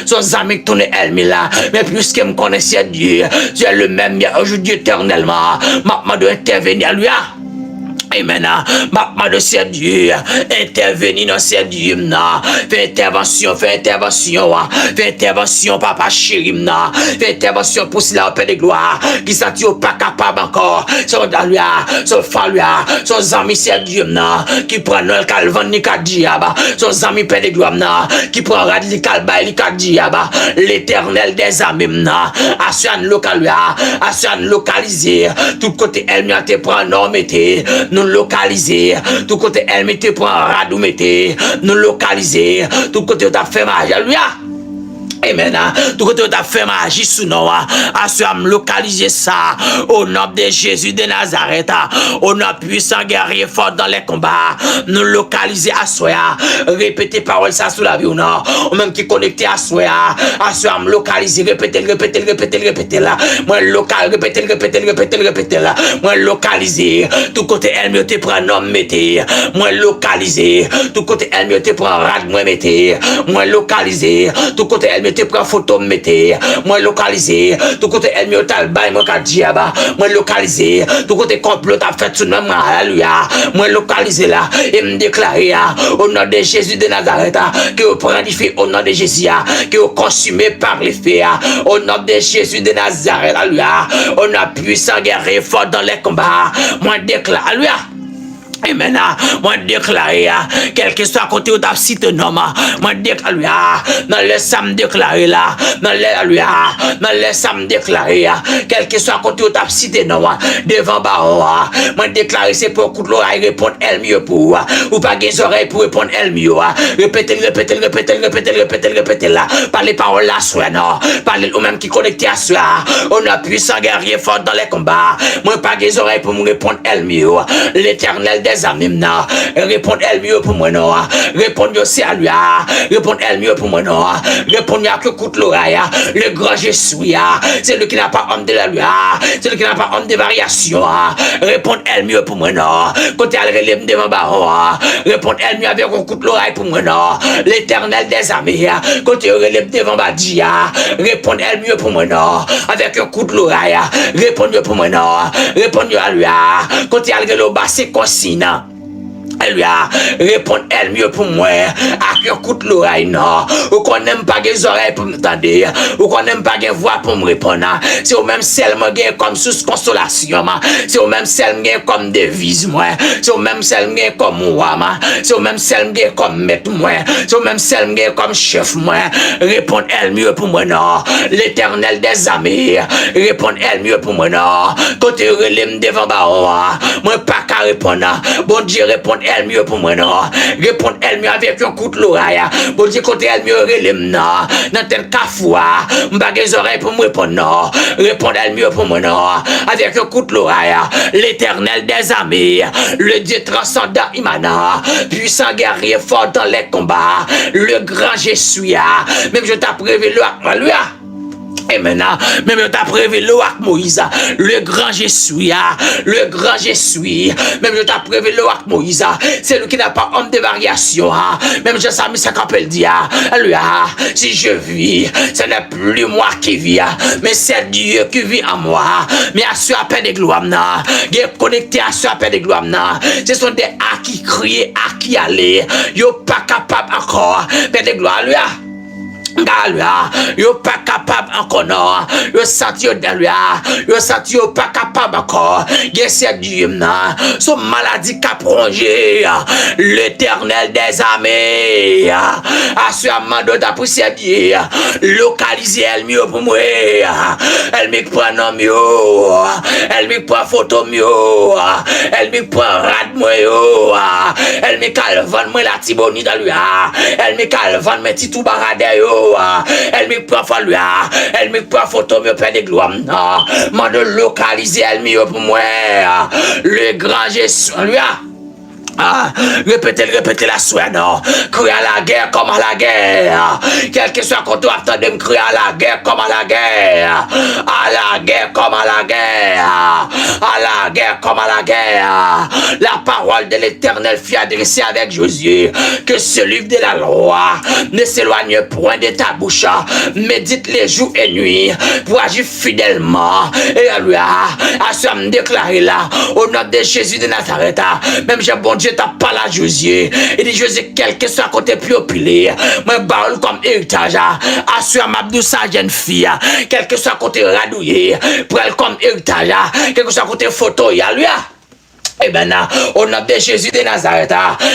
Son ami tourne elmi là. Mais plus que me connaissait Dieu. Tu es le même aujourd'hui éternellement. Maintenant de intervenir lui. Amen. Ma de c'est Dieu. Intervenir dans ces Dieu. Fais intervention, papa chéri. Fais intervention pour cela, Père de gloire. Qui s'attire pas capable encore. Son dalia, son faluya, son ami c'est Dieu. Qui prend le calvan ni diaba. Son ami Père de gloire. Qui prend radical bail diaba. L'Éternel des amis. Assuan localia, assuan localisé. Tout côté elle m'a te prend non mettez. Nous localiser, tout côté elle mettait pour un radou mettait, nous localiser, tout côté on t'a fait magie, alléluia. Amen. Tout côté on t'a fait magie sous nous, à ce localiser ça, au nom de Jésus de Nazareth, au nom puissant guerrier fort dans les combats, nous localiser à soi, répétez parole ça sous la vie ou non, ou même qui connecté à soi, à ce localiser, répétez là, moi local, répétez là, moi localiser, tout côté elle me te prend nom mettez, moi localiser, tout côté elle me te prend rad moi mettez, moi localiser, tout côté elle me te prend photo mettez, moi localiser, tout côté elle me tal bail moi ka diaba, moi localiser, tout côté complot a fait tout nom alléluia, moi localiser là et me déclarer au nom de Jésus de Nazareth que vous prenez au nom de Jésus que vous consumez par les faits au nom de Jésus de Nazareth alléluia, on a puissant guerrier fort dans les combats, moi déclare alléluia. Amen. Moi déclaré, quel que soit côté où t'as cité nom, moi déclaré, dans le sam déclaré là, dans le sam déclaré, quel que soit côté où t'as cité nom, devant bas, moi déclaré c'est pour que l'oreille répondre elle mieux pour, ou pas des oreilles pour répondre elle mieux, répétez là, par les paroles là, soit non, parlez ou même qui connecté à soi, on a puissant guerrier fort dans les combats, moi pas des oreilles pour me répondre elle mieux, l'Éternel des amis, répondre elle mieux pour moi, non, répondre aussi à lui, répondre elle mieux pour moi, non, répondre à que coûte l'oreille, le grand Jésus, c'est lui qui n'a pas homme de la loi, c'est lui qui n'a pas homme de variation, répondre elle mieux pour moi, non, côté elle relève devant bas, répondre elle mieux avec un coup de l'oreille pour moi, non, l'Éternel des amis, côté relève devant bas, répondre elle mieux pour moi, non, avec un coup de l'oreille, répondre pour moi, non, répondre à lui, côté elle relève bas, c'est consigne. Alléluia. Répondre elle mieux pour moi. À un coup de l'oreille, non. Ou qu'on n'aime pas les oreilles pour m'entendre. Ou qu'on n'aime pas les voix pour me répondre. C'est au même celle me gagne comme sous consolation. C'est au même celle me gagne comme devise, moi. C'est au même celle me gagne comme moi. C'est au même celle me gagne comme maître, moi. C'est au même celle me gagne comme chef, moi. Répondre elle mieux pour moi, non. L'Éternel des amis. Répondre elle mieux pour moi, non. Quand tu relèves devant bah, moi pas qu'à répondre. Bon Dieu, répondre elle mieux pour moi, non. Répondre elle mieux avec un coup de l'oreille. Bon Dieu, quand elle mieux relève, non. Dans tel cas, foi, m'bag les oreilles pour me répondre, non. Répondre elle mieux pour moi, non. Avec un coup de l'oreille. L'Éternel des amis. Le Dieu transcendant immanent. Puissant guerrier fort dans les combats. Le grand Jésus. Même je t'ai prévu le et maintenant, même je t'ai prévu le avec Moïse, le grand Jésus, le grand Jésus, même je t'ai prévu le avec Moïse, c'est lui qui n'a pas homme de variation, même je sais ça qu'on peut le dire, si je vis, ce n'est plus moi qui vis, mais c'est Dieu qui vit en moi, mais à ce appel de gloire, qui est connecté à ce appel de gloire, ce sont des à qui crient, à qui aller, yo pas capable encore, appel de gloire, yo pas capable encore non yo senti yo yo senti yo pas capable encore c'est Dieu son maladie qu'a prolongé l'Éternel des armées à ce moment de ta poussière localiser elle mieux pour moi elle me prend nom mieux elle me prend photo mieux elle me prend rad moi elle me calvane moi la tiboni dans lui elle me calvane mes titou barade yo elle me prend fallu elle me prend photo me père de gloire m'a de localiser elle mieux pour moi le grand Jésus lui répétez la soirée, non. Crier à la guerre comme à la guerre. Quel que soit quand tu attends de me crier à la guerre comme à la guerre. À la guerre comme à la guerre. À la guerre comme à la guerre. La parole de l'Éternel fut adressée avec Josué. Que ce livre de la loi ne s'éloigne point de ta bouche. Médite les jours et nuits pour agir fidèlement. Et alléluia. À ce me déclarer là, au nom de Jésus de Nazareth, même j'ai bon Dieu t'as pas la Josué. Il dit Josué, quel que soit côté plus opulé, moi parole comme héritage, assure m'abdou sa jeune fille, quel que soit côté radouillé, pour elle comme héritage, quel que soit côté photo, il y a lui. Eh ben, au nom de Jésus de Nazareth,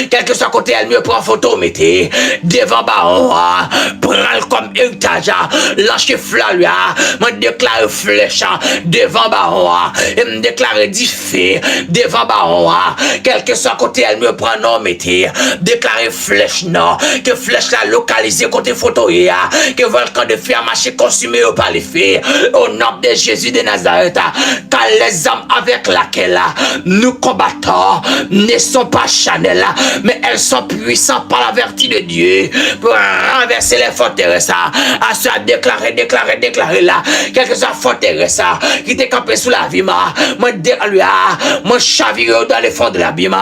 quel que soit côté, elle me prend photo, mettez, devant baron, prends comme héritage, lâchez fla lui, me déclare flèche, devant baron, et me déclare diffé, devant baron, quel que soit côté, elle me prend non, mettez, déclare flèche, non, que flèche la localisée côté photo, que volcan de feu a marché consumé au par les feux, au nom de Jésus de Nazareth, car les hommes avec laquelle nous combattants ne sont pas charnels, mais elles sont puissantes par la vertu de Dieu pour renverser les forteresses. À ce déclarer là, quel que soit forteresse qui t'est campé sous la vie, moi chavire dans les fonds de l'abîme,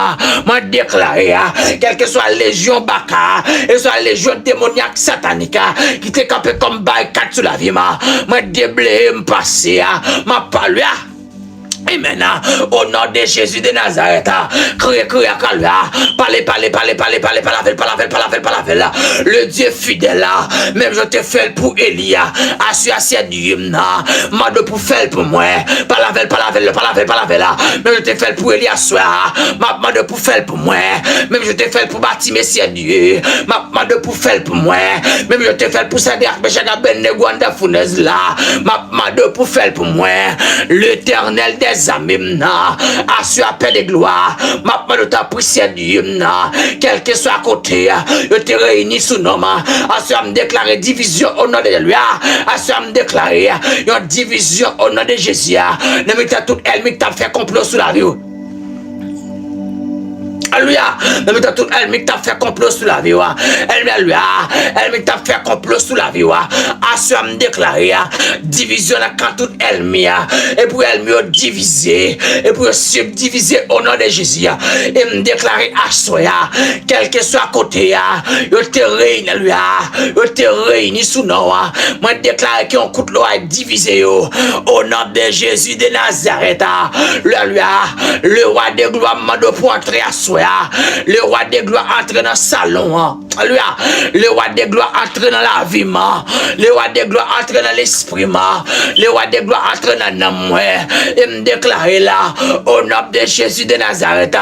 moi déclarer, quelle que soit légion baka, et soit légion démoniaque satanique qui t'est campé comme barricade sous la vie, moi déblé m'passer, ma parole. Et maintenant, au nom de Jésus de Nazareth, criez à Calva, parlez, le Dieu fidèle, même je te fais pour Elia, assure à Dieu, m'a de pour faire pour moi, même je te fais pour Elia, soir, m'a de pour faire pour moi, même je te fais pour bâtir Messie Dieu, m'a de pour faire pour moi, même je te fais pour ça, mais j'ai ben Negwanda Funes là, m'a de pour faire pour moi, l'Éternel des amis, à ce appel de gloire, ma de ta prière Dieu, quel que soit à côté, je te réunis sous nom, à ce me déclarer division au nom de lui, à ce me déclarer une division au nom de Jésus, ne me t'a tout elle, me t'a fait complot sous la vie. Alléluia. Mais t'as tout elle me t'a fait complot sous la vie. Elle me t'a fait complot sous la vie. À ce me déclarer division quand tout elle me et pour elle me diviser et pour subdiviser au nom de Jésus et me déclarer à soi quel que soit côté yo te réunis yo te réunis sous nom moi déclarer qu'on coûte l'eau à diviser au nom de Jésus de Nazareth. Le roi de gloire m'a de pour entrer à soi. Le roi des gloires entre dans le salon. Hein. Alléluia. Le roi des gloires entre dans la vie. Le roi des gloires entre dans l'esprit. Le roi des gloires entre dans l'âme. Et me déclarer là, au nom de Jésus de Nazareth,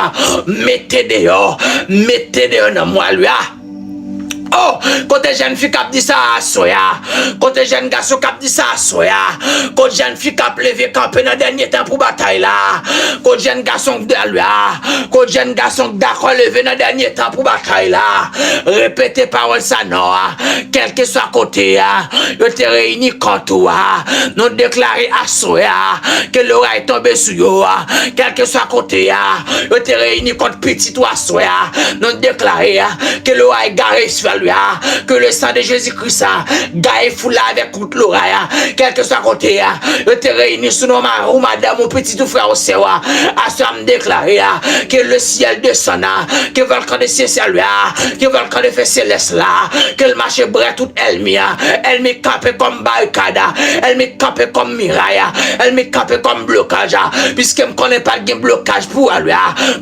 mettez dehors dans moi. Alléluia. Oh, côté jeune fille qui dit ça à soya, côté jeune garçon qui dit ça à soya, côté jeune fille qui a levé camper dans le dernier temps pour bataille là, côté jeune garçon de lui, côté jeune garçon d'accord levé dans le dernier temps pour bataille là, répétez parole ça non, quel que soit côté, vous te réunis contre toi, nous déclarer à soya, que l'oreille est tombée sur vous, quel que soit côté, vous te réunis contre petit toi soya, nous déclarer que l'oreille est garée sur que le sang de Jésus-Christ gagne foula avec toute l'oreille, quel que soit côté, je te réunis sous nos mains, ou madame, mon petit frère au Séwa, à ce me déclarer que le ciel descend, que le volcan de ciel, que le volcan de feu céleste là, que le marché brûle toute elle me cape comme barricade, elle me cape comme miraille, elle me cape comme blocage, puisque je ne connais pas de blocage pour lui,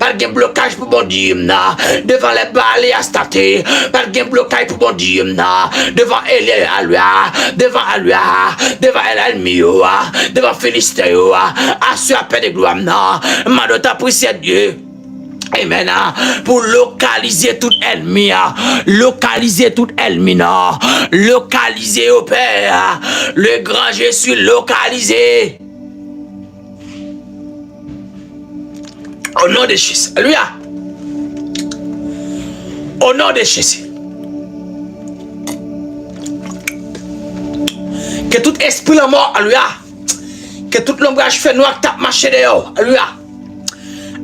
pas de blocage pour mon Dieu, devant les balais à stater, pas de blocage pour mon Dieu, devant elle à lui, devant elle mio, devant Philistéo, à ce appel de gloire, ma ta prie c'est Dieu. Amen. Pour localiser tout ennemi, localiser tout ennemi, localiser au Père, le grand Jésus localisé. Au nom de Jésus, alléluia. Au nom de Jésus. Que tout esprit la mort, alléluia. Que tout l'ombrage fait noir tape marcher dehors, alléluia.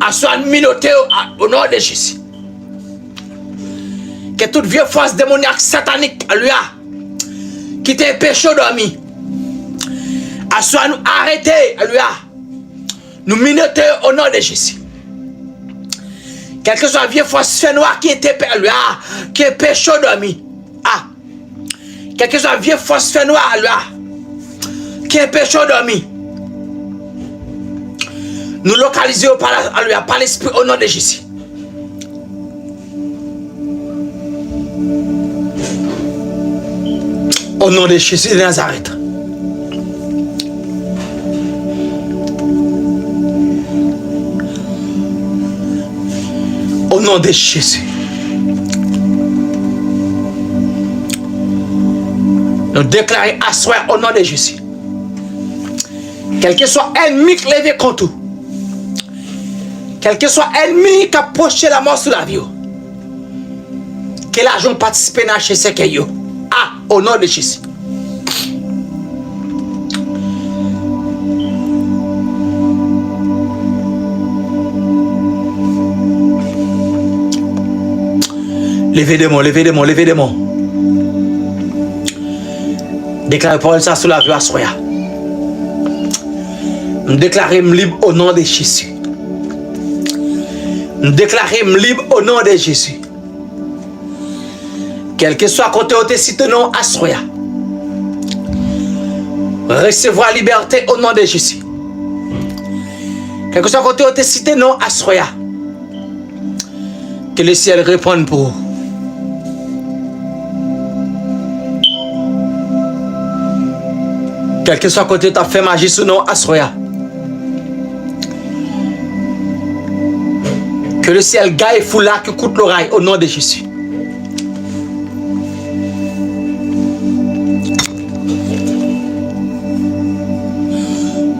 À soit minoté au nom de Jésus. Que toute vieille force démoniaque satanique, alléluia, qui t'est péché dormi, à soit nous arrêter, alléluia, nous minoter au nom de Jésus. Quelle que soit la vieille force noire qui était, alléluia, qui est péché dormi, quelle que soit la vieille force noire, alléluia, qui est péché dormi. Nous localisons par l'esprit au nom de Jésus. Au nom de Jésus de Nazareth. Au nom de Jésus. Nous déclarons à soi au nom de Jésus. Quel que soit ennemi qui levé contre nous. Quel que soit ennemi qui a projeté la mort sur la vie, que l'argent participe à chez ce qu'il y a. Au nom de Jésus. Levez des mots, levez des mots, levez des mots. Déclarez parole ça sur la vie à Soya. Déclarez libre au nom de Jésus. Déclarez libre au nom de Jésus. Quel que soit côté où tu cites non à Soya. Recevoir liberté au nom de Jésus. Quel que soit côté où tu cites non à Soya. Que le ciel réponde pour vous. Quel que soit côté où tu as fait magie sous non à Soya. Que le ciel gagne foula qui coûte l'oreille au nom de Jésus.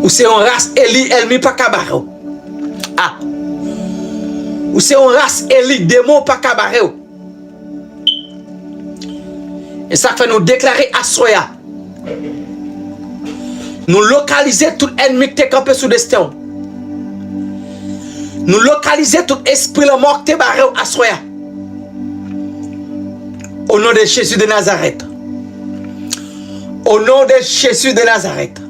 Ou c'est une race Eli, ennemi pas cabareo. Ou c'est une race Eli, démon pas cabareo. Et ça fait nous déclarer à Soya. Nous localiser tout ennemi qui est campé sous destin. Nous localiser tout esprit le mort qui est barré à Soya. Au nom de Jésus de Nazareth. Au nom de Jésus de Nazareth.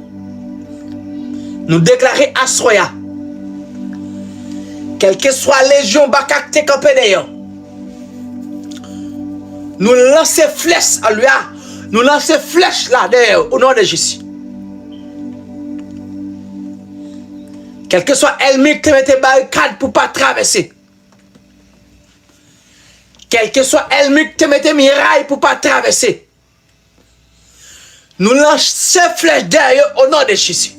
Nous déclarer à Soya. Quelle que soit légion bakak te campé d'ailleurs. Nous lancer flèche à lui. Nous lancer flèche là d'ailleurs. Au nom de Jésus. Quel que soit ennemi qui te mette barricade pour ne pas traverser. Quel que soit ennemi qui te mette miraille pour pas traverser. Nous lançons flèche derrière au nom de Jésus.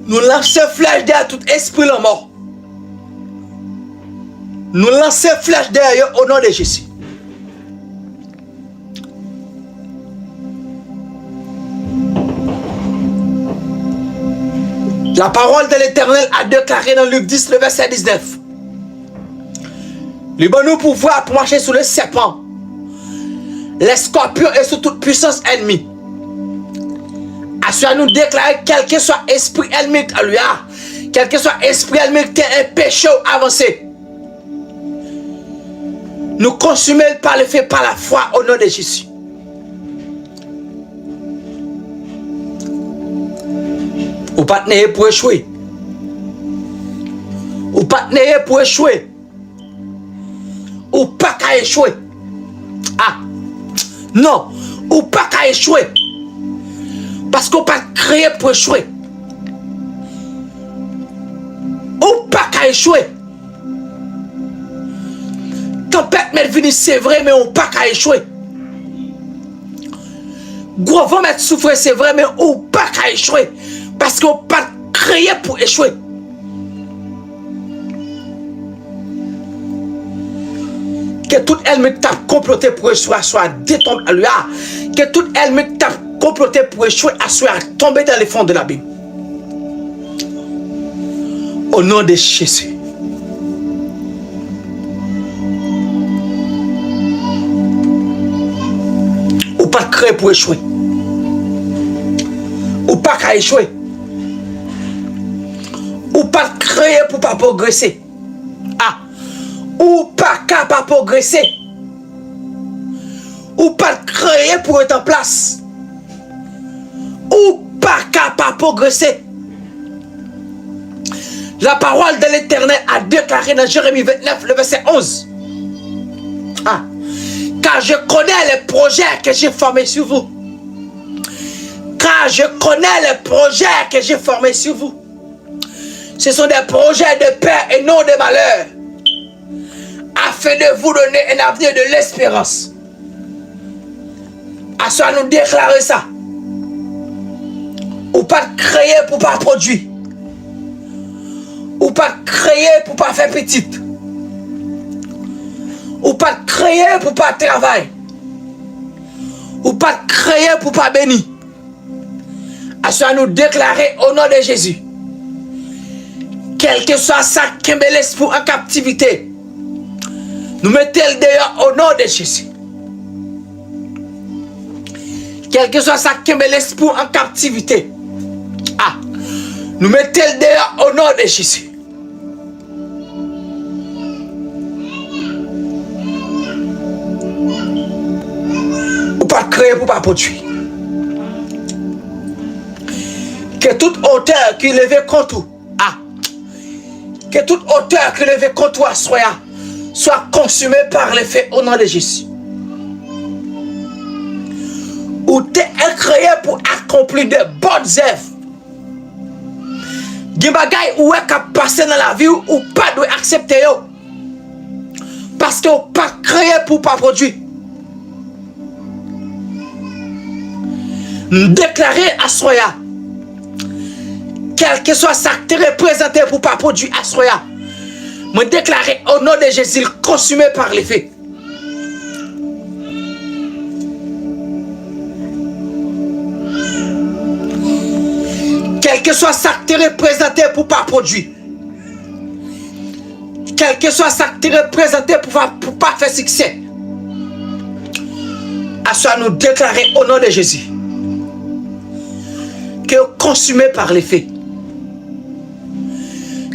Nous lançons flèche derrière tout esprit la mort. Nous lançons flèche derrière au nom de Jésus. La parole de l'Éternel a déclaré dans Luc 10, le verset 19. Le bon nous pouvoir pour marcher sur les serpents, les scorpions et sur toute puissance ennemie. Assure nous déclarer quel que soit esprit ennemi à lui, quel que soit esprit ennemi qui est un péché avancé. Nous consumer par le fait, par la foi au nom de Jésus. Ou pas tenir pour échouer. Ou pas tenir pour échouer. Ou pas qu'à échouer. Ah, non, ou pas qu'à échouer. Parce qu'on pas créé pour échouer. Ou pas qu'à échouer. Tempête met venir, c'est vrai, mais on pas qu'à échouer. Gros vent mettre souffrir, c'est vrai, mais on pas qu'à échouer. Parce qu'on pas créé pour échouer. Que tout ennemi t'a comploté pour échouer, soit détombé à lui. Que tout ennemi t'a comploté pour échouer, soit tombé dans les fonds de la Bible. Au nom de Jésus. Ou pas créé pour échouer. Ou pas qu'à échouer. Ou pas créé pour pas progresser. Ah. Ou pas capable de progresser. Ou pas créé pour être en place. Ou pas capable de progresser. La parole de l'Éternel a déclaré dans Jérémie 29, le verset 11. Ah. Car je connais les projets que j'ai formés sur vous. Car je connais les projets que j'ai formés sur vous. Ce sont des projets de paix et non de malheur, afin de vous donner un avenir de l'espérance. À ça nous déclarer ça. Ou pas créer pour pas produire. Ou pas créer pour pas faire petite. Ou pas créer pour pas travailler. Ou pas créer pour pas bénir. À ça nous déclarer au nom de Jésus. Quel que soit ça qui met l'esprit en captivité, nous mettons le dehors au nom de Jésus. Quel que soit ça qui met l'esprit en captivité, ah, nous mettons le dehors au nom de Jésus. Ou pas créer pour pas produire. Que toute hauteur qui lève contre vous, que toute hauteur qui lève contre toi soit consumée par les faits au nom de Jésus. Ou tu es créé pour accomplir de bonnes œuvres. Des bagailles où est qu'à passer dans la vie ou pas doit accepter. Parce que vous pas créé pour pas produire. Déclarer à Soya. Quel que soit ça qui est représenté pour pas produire à Soya. Me déclarer au nom de Jésus consumé par les faits. Quel que soit ça qui est représenté pour pas produire. Quel que soit ça qui est représenté pour pas faire succès. À ça nous déclarer au nom de Jésus. Que consumé par les faits.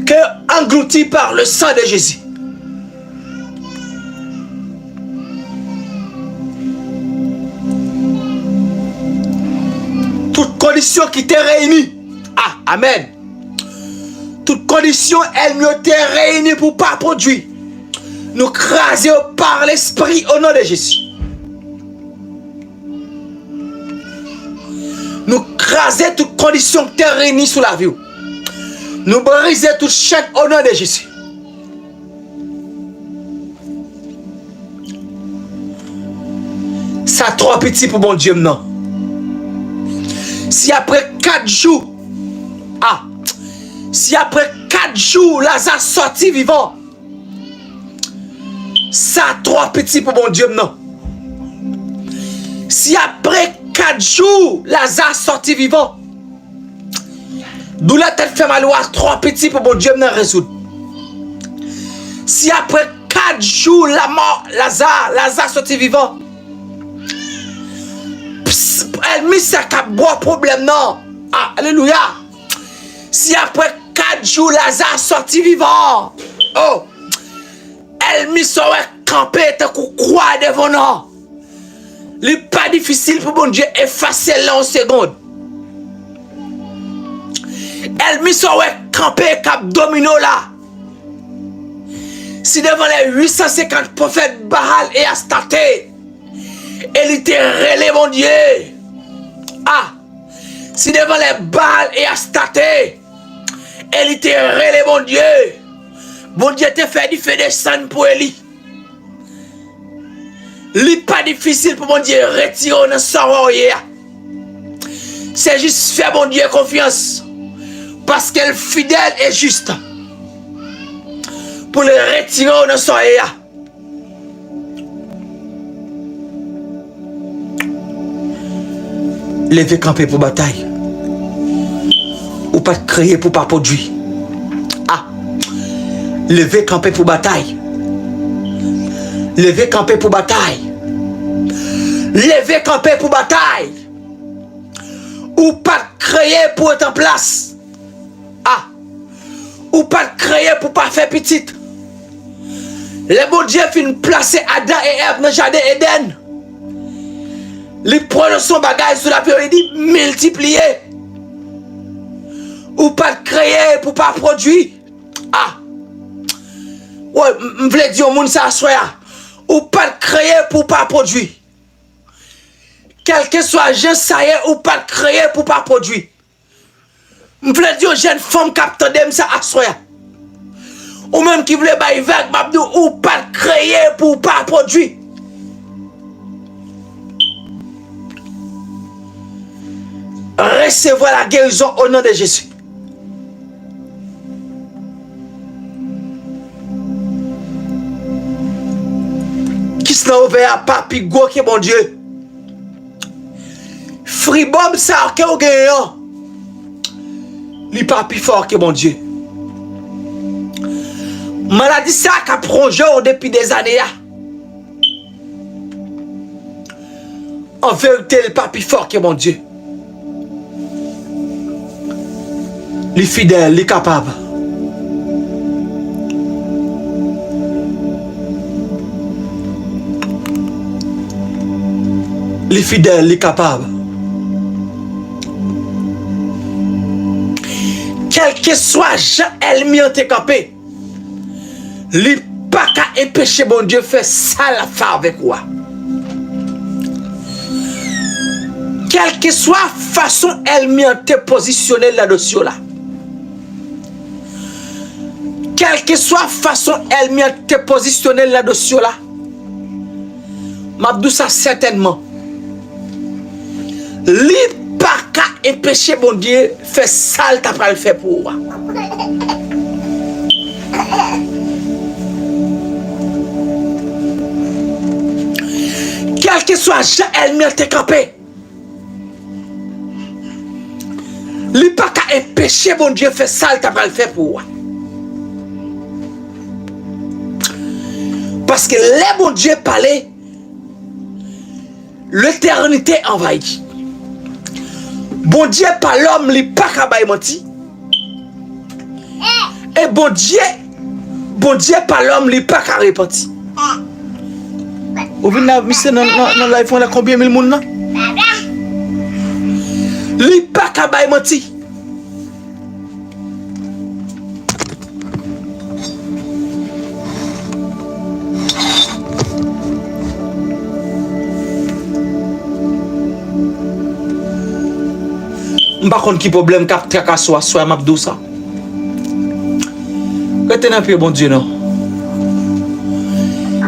Que englouti par le sang de Jésus. Toute condition qui t'est réunie. Ah, amen. Toute condition, elle me t'est réunie pour pas produire. Nous craser par l'esprit au nom de Jésus. Nous craser toute condition qui t'est réunie sous la vie. Nous briser toute chaîne au nom de Jésus. Ça trop petit pour bon Dieu non. Si après 4 jours, si après 4 jours, Lazare sorti vivant, ça trop petit pour bon Dieu non. Si après 4 jours, Lazare sorti vivant, d'où la tête fait mal, trop petit pour bon Dieu non résoudre. Si après 4 jours, la mort, Lazare sorti vivant, elle mise sa cap bois problème non. Alléluia. Si après 4 jours, Lazare sorti vivant, elle mise son camper tant qu'on croit devant nous. Il n'est pas difficile pour bon Dieu effacer là en seconde. Elle mise son camper cap domino là. Si devant les 850 prophètes Baal et Astarté, elle était relé mon Dieu. Si devant les Baal et Astarté, elle était relé mon Dieu. Bon Dieu te fait du feu descendre pour Eli. Il n'est pas difficile pour mon Dieu retirer dans son hier. C'est juste faire mon Dieu confiance. Parce qu'elle est fidèle et juste. Pour le retirer dans son hier. Levez camper pour bataille. Ou pas créer pour pas produire. Levez camper pour bataille. Levez camper pour bataille. Levez camper pour bataille. Ou pas créer pour être en place. Ou pas créer pour pas faire petite. Le bon Dieu fin placer Adam et Ève dans le jardin Éden. Les prendre son bagage sur la période multiplier. Ou pas créer pour pas produire. Ouais, je veux dire au monde ça soya. Ou pas créer pour pas produire. Quel que soit jeune ça y est, ou pas créer pour pas produire. Je veux dire aux jeunes femmes qui attendent ça à soya. Ou même qui voulait bailler vague, babdou, ou pas créer pour pas produire. Recevoir la guérison au nom de Jésus. Qui se n'a ouvert à papi go qui bon Dieu. Fribom ça qui est gagnant. Li papi fort qui bon Dieu. Maladie ça qui a prolongé depuis des années. En vérité, le papi fort qui bon Dieu. Les fidèles, les capables. Les fidèles, les capables. Quel que soit Jean Elmi en te campé, les pas qu'à empêcher bon Dieu fait ça la faire avec quoi. Quelle que soit façon Elmi en te positionner là-dessus là. Quelle que soit façon Elmi en te positionner là-dessus là. M'abdou ça certainement. Li pas qu'à empêcher bon Dieu fait ça t'as pas le fait pour moi. Quel que soit Jean Elmi te campé, li pas qu'à empêcher bon Dieu fait ça t'as pas le fait pour moi. Parce que les bon Dieu parlait, l'éternité envahit. Bon Dieu par l'homme, il pas qu'à menti. Et bon Dieu par l'homme, il pas qu'à repenti. Vous venez monsieur dans l'iPhone là combien mille monde là? Il pas qu'à menti. Par contre, qui problème cap tracassoir soit m'abdou ça. Retenez un pied bon Dieu non.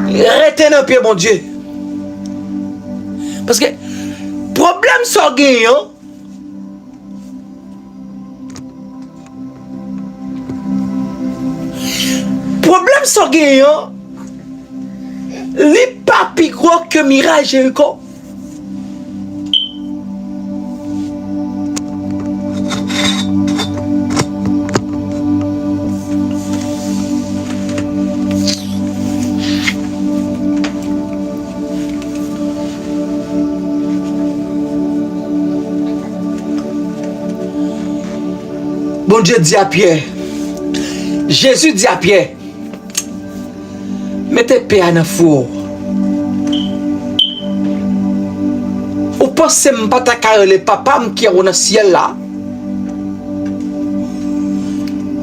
Retenez un pied bon Dieu. Parce que problème so gen yo, problème so gen yo, li pa pi gros que mirage Jéricho. Bon Dieu dit à Pierre, Jésus dit à Pierre, mettez paix dans le four. Ou pensez que pas ta carré papa qui est dans le ciel là.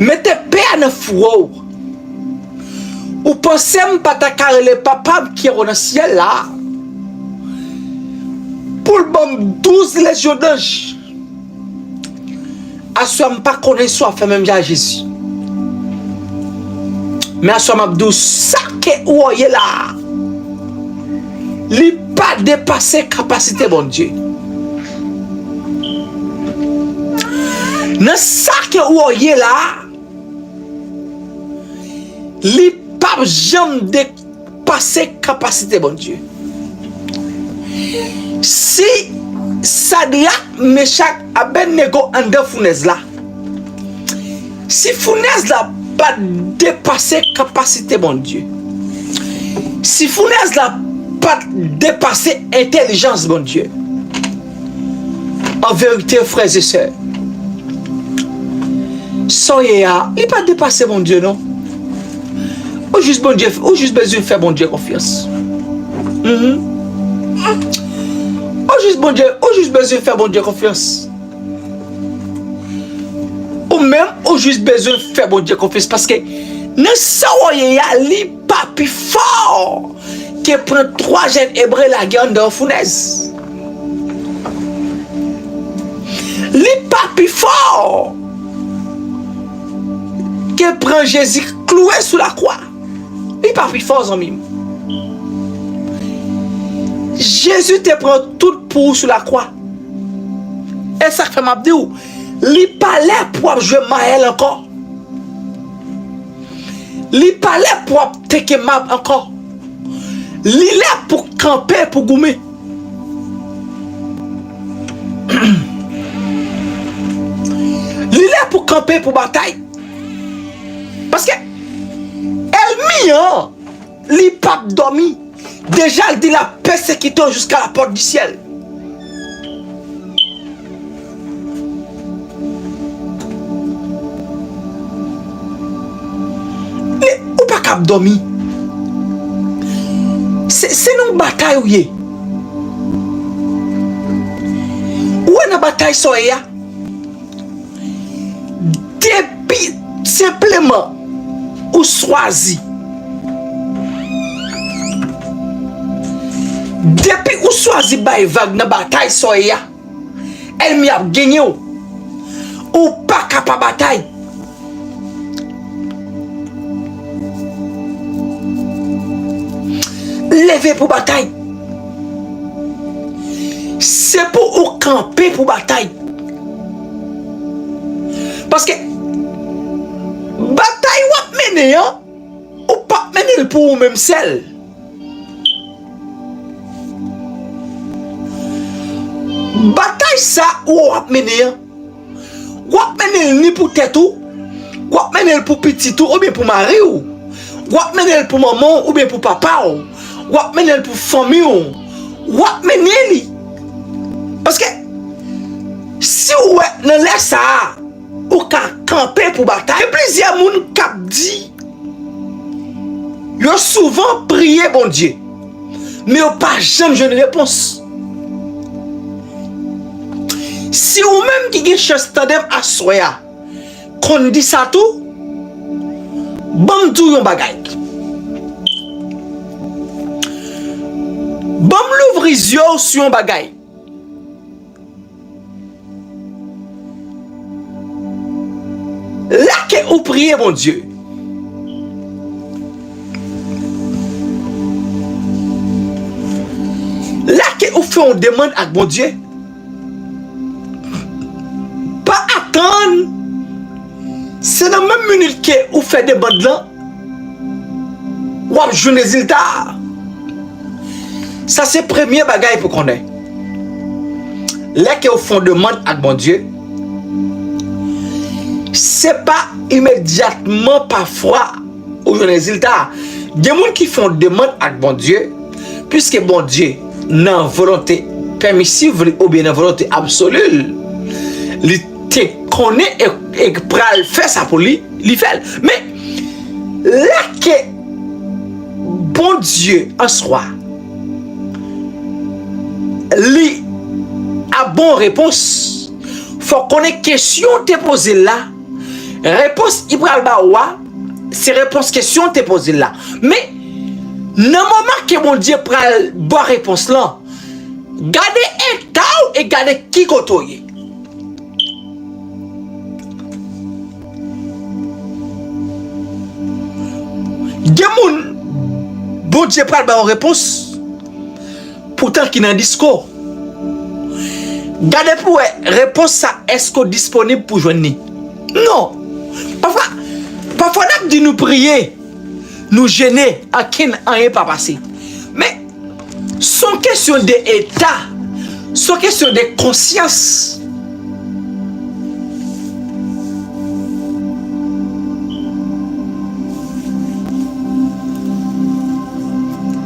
Mettez paix dans le four. Ou pensez que pas ta carré papa qui est dans le ciel là. Pour le bon 12 légions d'anges. A soi pas connaître soit fait même à Jésus. Mais à soi m'abdou ça que voyez là. Li pas dépasser capacité bon Dieu. Dans ça que voyez là. Li pas jamais dépasser capacité bon Dieu. Si Sadrak, Meshach, Abednego en deux founaises là. Si founaises là pas dépasser capacité bon Dieu. Si founaises là pas dépasser intelligence bon Dieu. En vérité frères et sœurs. Soyez-à, il pas dépasser bon Dieu non. Ou juste bon Dieu, ou juste besoin de faire bon Dieu confiance. Ou juste bon Dieu, ou juste besoin de faire bon Dieu confiance. Ou même, ou juste besoin de faire bon Dieu confiance. Parce que, ne savez pas, li pas plus fort qui prend 3 jeunes hébreux la guerre dans la fournaise. Li pas plus fort qui prend Jésus cloué sous la croix. Li pas plus fort, amis. Jésus te prend tout pour sur la croix. Et ça fait m'abdi ou, li pas là pour jouer Maël encore. Li pas là pour teke mab encore. Li là pour camper pour goumer. Li là pour camper pour bataille. Parce que elle li pas dormi. Déjà, il dit la persécution jusqu'à la porte du ciel. Ou pas cap dormir. C'est une bataille où est. Où est la bataille soya? Depuis simplement ou choisi. Depuis ou choisi bay vague na bataille soya, elle m'y a gagné ou pas capable bataille. Lever pour bataille. C'est pour ou camper pour bataille. Parce que bataille ou mener ou pas mener pour ou même seul. Bataille ça ou ap mener ni pour tête ou ap mener pour petit ou bien pour mari ou ap mener pour maman ou bien pour papa ou ap mener pour famille ou ap mener li. Parce que si ou nan laisse ça ou ka camper pour bataille, plusieurs moun k'ap dit yo souvent prié bon Dieu mais yo pas jamais jeune réponse. Si ou même qui gen chance tandem à soya, qu'on dit ça tout, bon tout yon bagay. Bon l'ouvre yeux sur yon bagay. Là que ou priez mon Dieu. Là que ou fait une demande à bon Dieu, pas attendre. C'est dans la même minute que vous faites des bandes là, ou avez joué des résultats. Ça, c'est le premier bagage pour qu'on ait. Là que vous faites demande à bon Dieu, c'est pas immédiatement parfois au résultat. Il y a des gens qui font demande à bon Dieu, puisque bon Dieu, dans volonté permissive ou bien dans volonté absolue, il te connaît et pral faire ça pour lui, il fait. Mais là que bon Dieu en soi, lui a bonne réponse. Faut qu'on ait question te poser là. Réponse il pral ba wa, c'est réponse question te poser là. Mais dans le moment que mon Dieu pral bonne réponse là, gardez état et gardez qui kotoye. Demoun bon Dieu pral ba bonne réponse. Pourtant qui dans discours. Gardez pour réponse ça est-ce qu'on disponible pour joindre? Non. Parfois nous dit nous prier, nous gêner à qui rien pas passé. Mais son question d'état, son question de conscience.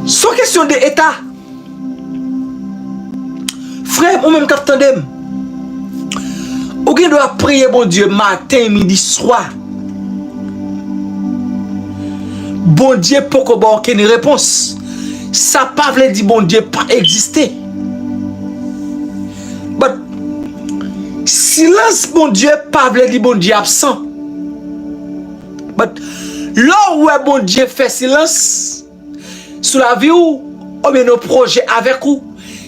Son question d'état. Frère, ou même capitaine d'em, ou qui doit prier bon Dieu matin, midi, soir. Bon Dieu pour qu'on ait une réponse. Ça pas veut dire bon Dieu pas exister. But silence bon Dieu pas veut dire bon Dieu absent. But là où bon Dieu fait silence sur la vie ou bien nos projets avec vous,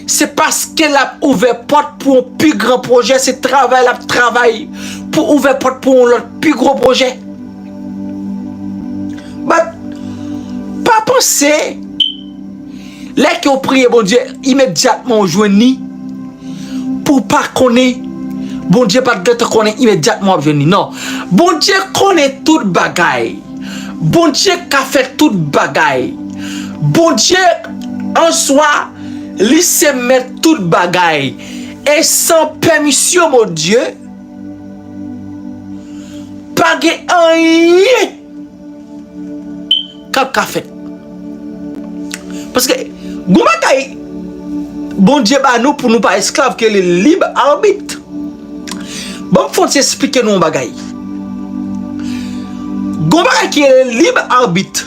c'est parce qu'elle a ouvert porte pour un plus grand projet. C'est travail pour ouvrir porte pour un plus gros projet. But pas penser là que vous priez bon Dieu immédiatement au journée pour pas connaître bon Dieu pas de connaître immédiatement au journée. Non, bon Dieu connaît toute bagaille. Bon Dieu qui a fait toute bagaille. Bon Dieu en soi lui se met toute bagaille et sans permission mon Dieu pas rien qu'a fait. Parce que bon Dieu bah nous pour nous pas esclaves que le libre arbitre. Bon faut expliquer nous bagaille. Gomba qui est libre arbitre.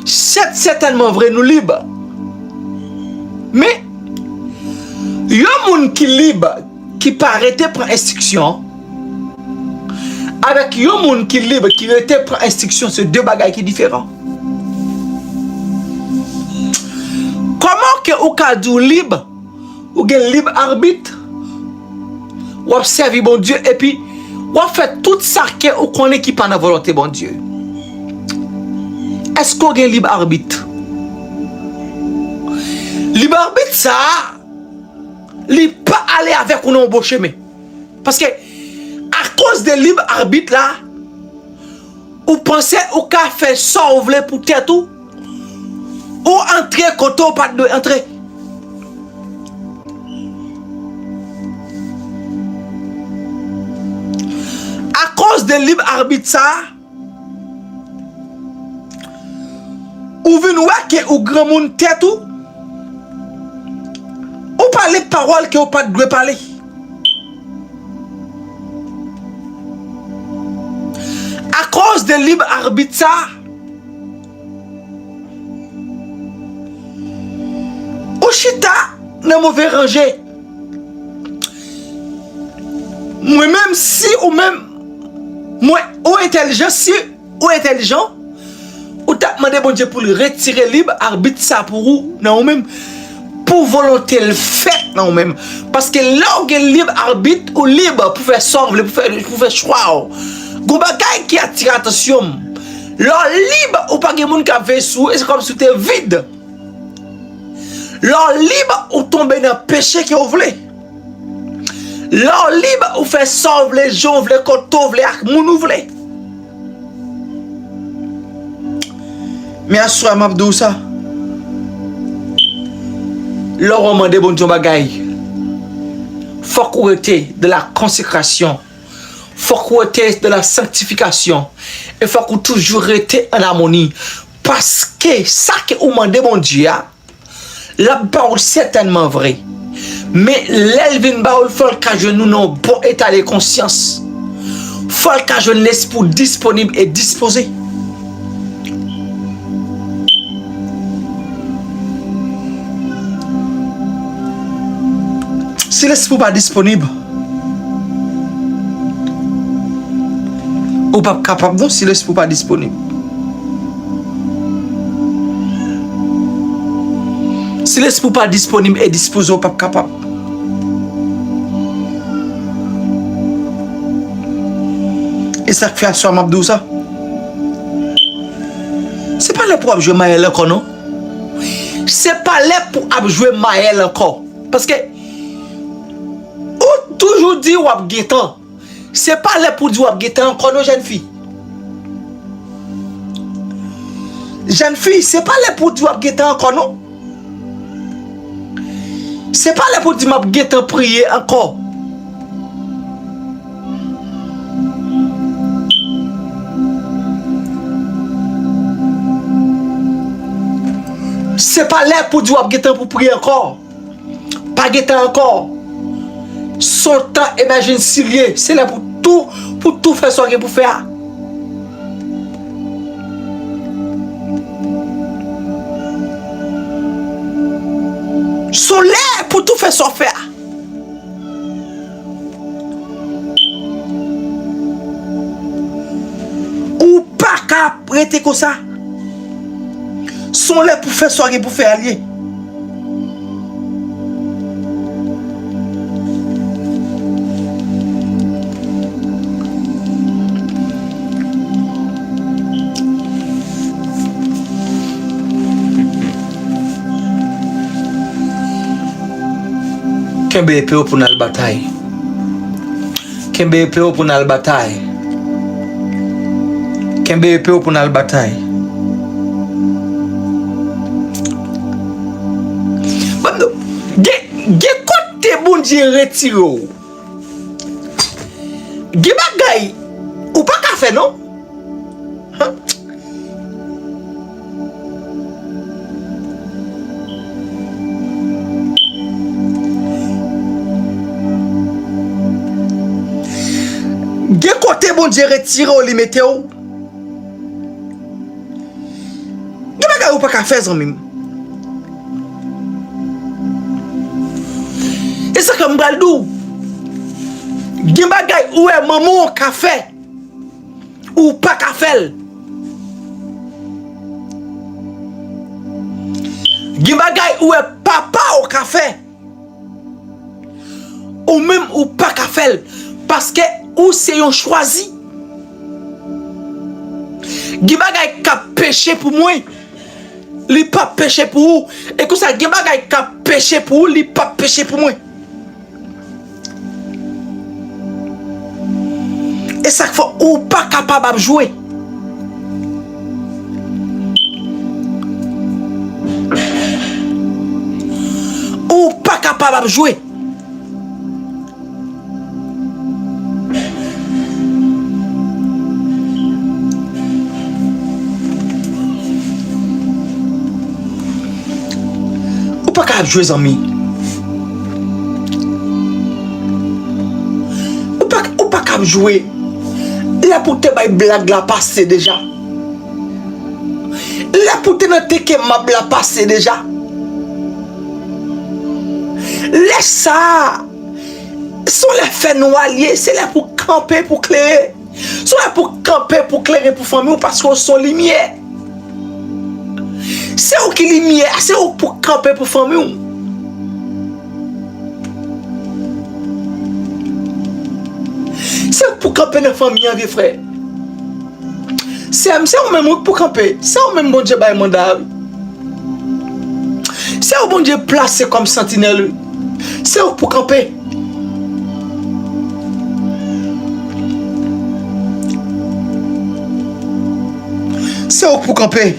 C'est certainement vrai nous libre. Mais il y a un monde qui est libre qui pas arrêté pour instruction. Avec un monde qui est libre qui arrêté pour instruction, c'est deux bagages qui sont différents. Comment que vous avez dit libre, ou avez libre arbitre, ou observez bon Dieu, et puis vous faites tout ça que vous connaissez qui pas dans la volonté bon Dieu. Est-ce que vous avez libre arbitre? Libre arbitre, ça, il pas aller avec ou non bon chemin. Parce que, à cause de libre arbitre là, vous pensez ou qu'à faire ça ou voulez pour tête ou entrer quand on pas de entrer. À cause de libre arbitre ça, ou venez voir que ou grand monde tête ou parler paroles que vous pas de parler. À cause de libre arbitre ça, ou chita dans mauvais rangé. Moi même si ou même moi ou intelligent si ou intelligent ou t'a demandé bon Dieu pour le retirer libre arbitre ça pour vous non même pour volonté le fait non même parce que là où est libre arbitre ou libre pour faire sauver pour faire choix go bagay qui attire attention là libre ou pas de monde qui a fait sous et c'est comme si c'était vide L'or libre ou tomber dans le péché que vous voulez. L'or libre ou faire sauver les gens, les côtés, les moun vous voulez. Mais à soi, m'a dit ça. L'or on demande bon Dieu bagay. Faut qu'on ait de la consécration. Faut qu'on ait de la sanctification. Et faut qu'on toujours été en harmonie. Parce que ça que vous demandez mon Dieu, la parole certainement vrai. Mais l'elvin baoul faut que je nous non bon état de conscience. Faut que je l'esprit disponible et disposé. Si l'esprit pas disponible, ou pas capable non si l'esprit pas disponible. Si l'esprit pas disponible et disposé, ou pas capable. Et ça fait à soi m'abdou ça. C'est pas là pour jouer Maël encore non. C'est pas là pour jouer Maël encore. Parce que ou toujours dit ou ap getan. C'est pas là pour dire ou ap getan encore non jeune fille. Jeune fille, c'est pas là pour dire ou ap getan encore non. C'est pas là pour dire m'ap getan prier encore. C'est pas là pour dire ou ap getan pour prier encore. Pas getan encore. Son temps émergence lié, c'est là pour tout faire ce qu'il pour faire. Sont là pour tout faire ce faire. Ou pas qu'à prêter comme ça. Sont là pour faire ce qu'il pour faire lié. Kembe épée pour la bataille. Kembe épée pour la bataille. Kembe épée pour la bataille. Bando, ge côté bon Dieu retiro. Ge bagay ou pas ka faire non? Ge côté bon Dieu retire ou li mette ou. Ge bagay ou pas ka faire zanmim. Et ça comme baldou. Ge bagay ou est maman ka fait ou pas ka fait. Ge bagay ou est papa ou ka fait ou même ou pas ka fait parce que ou c'est yon choisi. Gi bagay ka péché pour moi, li pas péché pour vous. Et que ça gi bagay ka péché pour vous, li pas péché pour moi. Et ça faut ou pas capable de jouer. Ou pas capable de jouer. Pas capable jouer amis. Ou pas capable jouer. Là pour te bay blague la passé déjà. Là pour te noter que ma blague passé déjà. Laisse ça. Sont les faits noirs, c'est là pour camper pour clairer. Sont là pour camper pour clairer pour famille parce qu'on sont lumière. C'est où qui lumière, c'est où pour camper pour famille. C'est pour camper dans la famille, vieux frère. C'est où même pour camper. C'est où même bon Dieu bail mandat. C'est où bon Dieu placé comme sentinelle. C'est où pour camper. C'est où pour camper.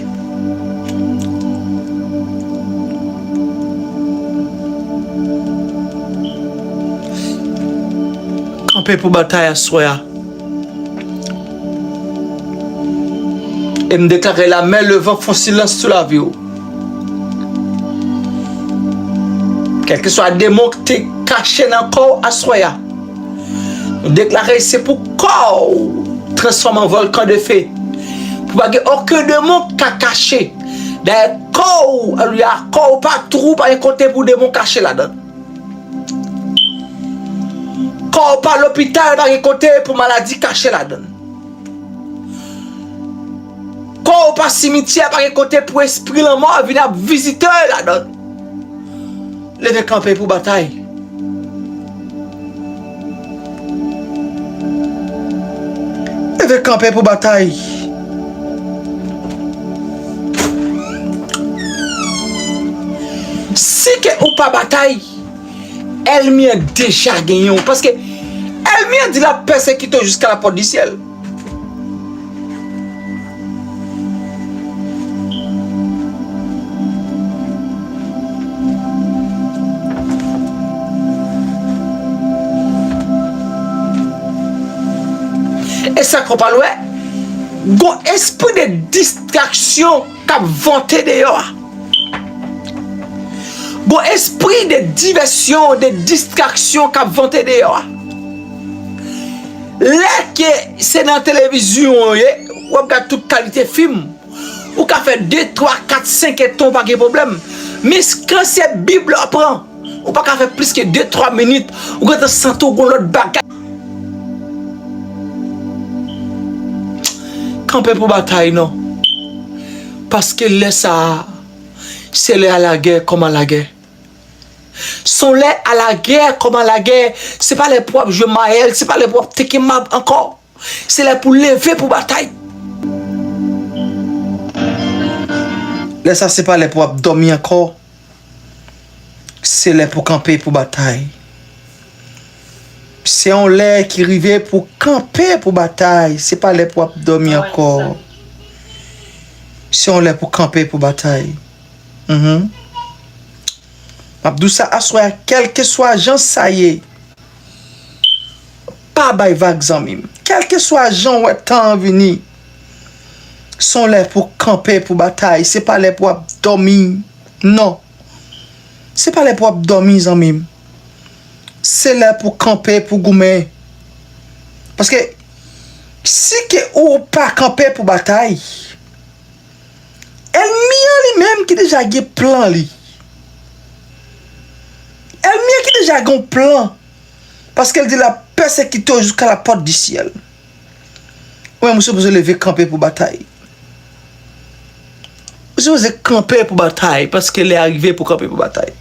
Camper pour bataille à soya. Et me déclarer la main, le vent font silence sur la vie. Quel que soit le démon qui est caché dans le corps à soya. Me déclarer c'est pour corps transformer en volcan de feu. Pour pas que aucun démon qui a caché. D'ailleurs, il y a corps pas trop pas un côté pour démon caché là-dedans. Corps pas l'hôpital pas un côté pour maladie cachée là-dedans. Corps pas cimetière pas un côté pour esprit la mort venir visiter là-dedans. Levez camper pour bataille. Levez camper pour bataille. Si que ou pas bataille, elle m'y a déjà gagné. Parce que elle m'y a dit la persécution jusqu'à la porte du ciel. Et ça qu'on parle, gon esprit de distraction qu'a vanté dehors. Gon esprit de diversion, de distraction qu'a vanté dehors. Là que c'est dans la télévision, ou regarde toute qualité film, ou qu'a fait 2, 3, 4, 5 et ton pas de problème. Mais quand c'est Bible apprend, ou pas qu'à faire plus que 2, 3 minutes, ou quand ça sent l'autre bagage. Camper pour bataille, non. Parce que là, ça, c'est là à la guerre comme à la guerre. Sont là à la guerre comme à la guerre. C'est pas les propres jeux Maël, c'est pas les propres Tekemab encore. C'est là pour lever pour bataille. Là, ça, c'est pas les propres dormir encore. C'est là pour camper pour bataille. C'est un lait qui arrivait pour camper pour bataille. C'est pas les pour dormir encore. C'est un lait pour camper pour bataille. Abdou ça assoya quel que soit Jean ça y est. Pas bay vague zamim. Quel que soit Jean ou temps venu. Sont là pour camper pour bataille. C'est pas les pour dormir. Non. C'est pas les pour dormir zamim. C'est là pour camper, pour goumer. Parce que si que ou pas camper pour bataille, elle m'y lui-même qui déjà a plan li. Elle m'y qui déjà a un plan. Parce qu'elle dit la persécution jusqu'à la porte du ciel. Ouais, monsieur, vous lever camper pour bataille. Monsieur, vous camper pour bataille parce qu'elle est arrivée pour camper pour bataille.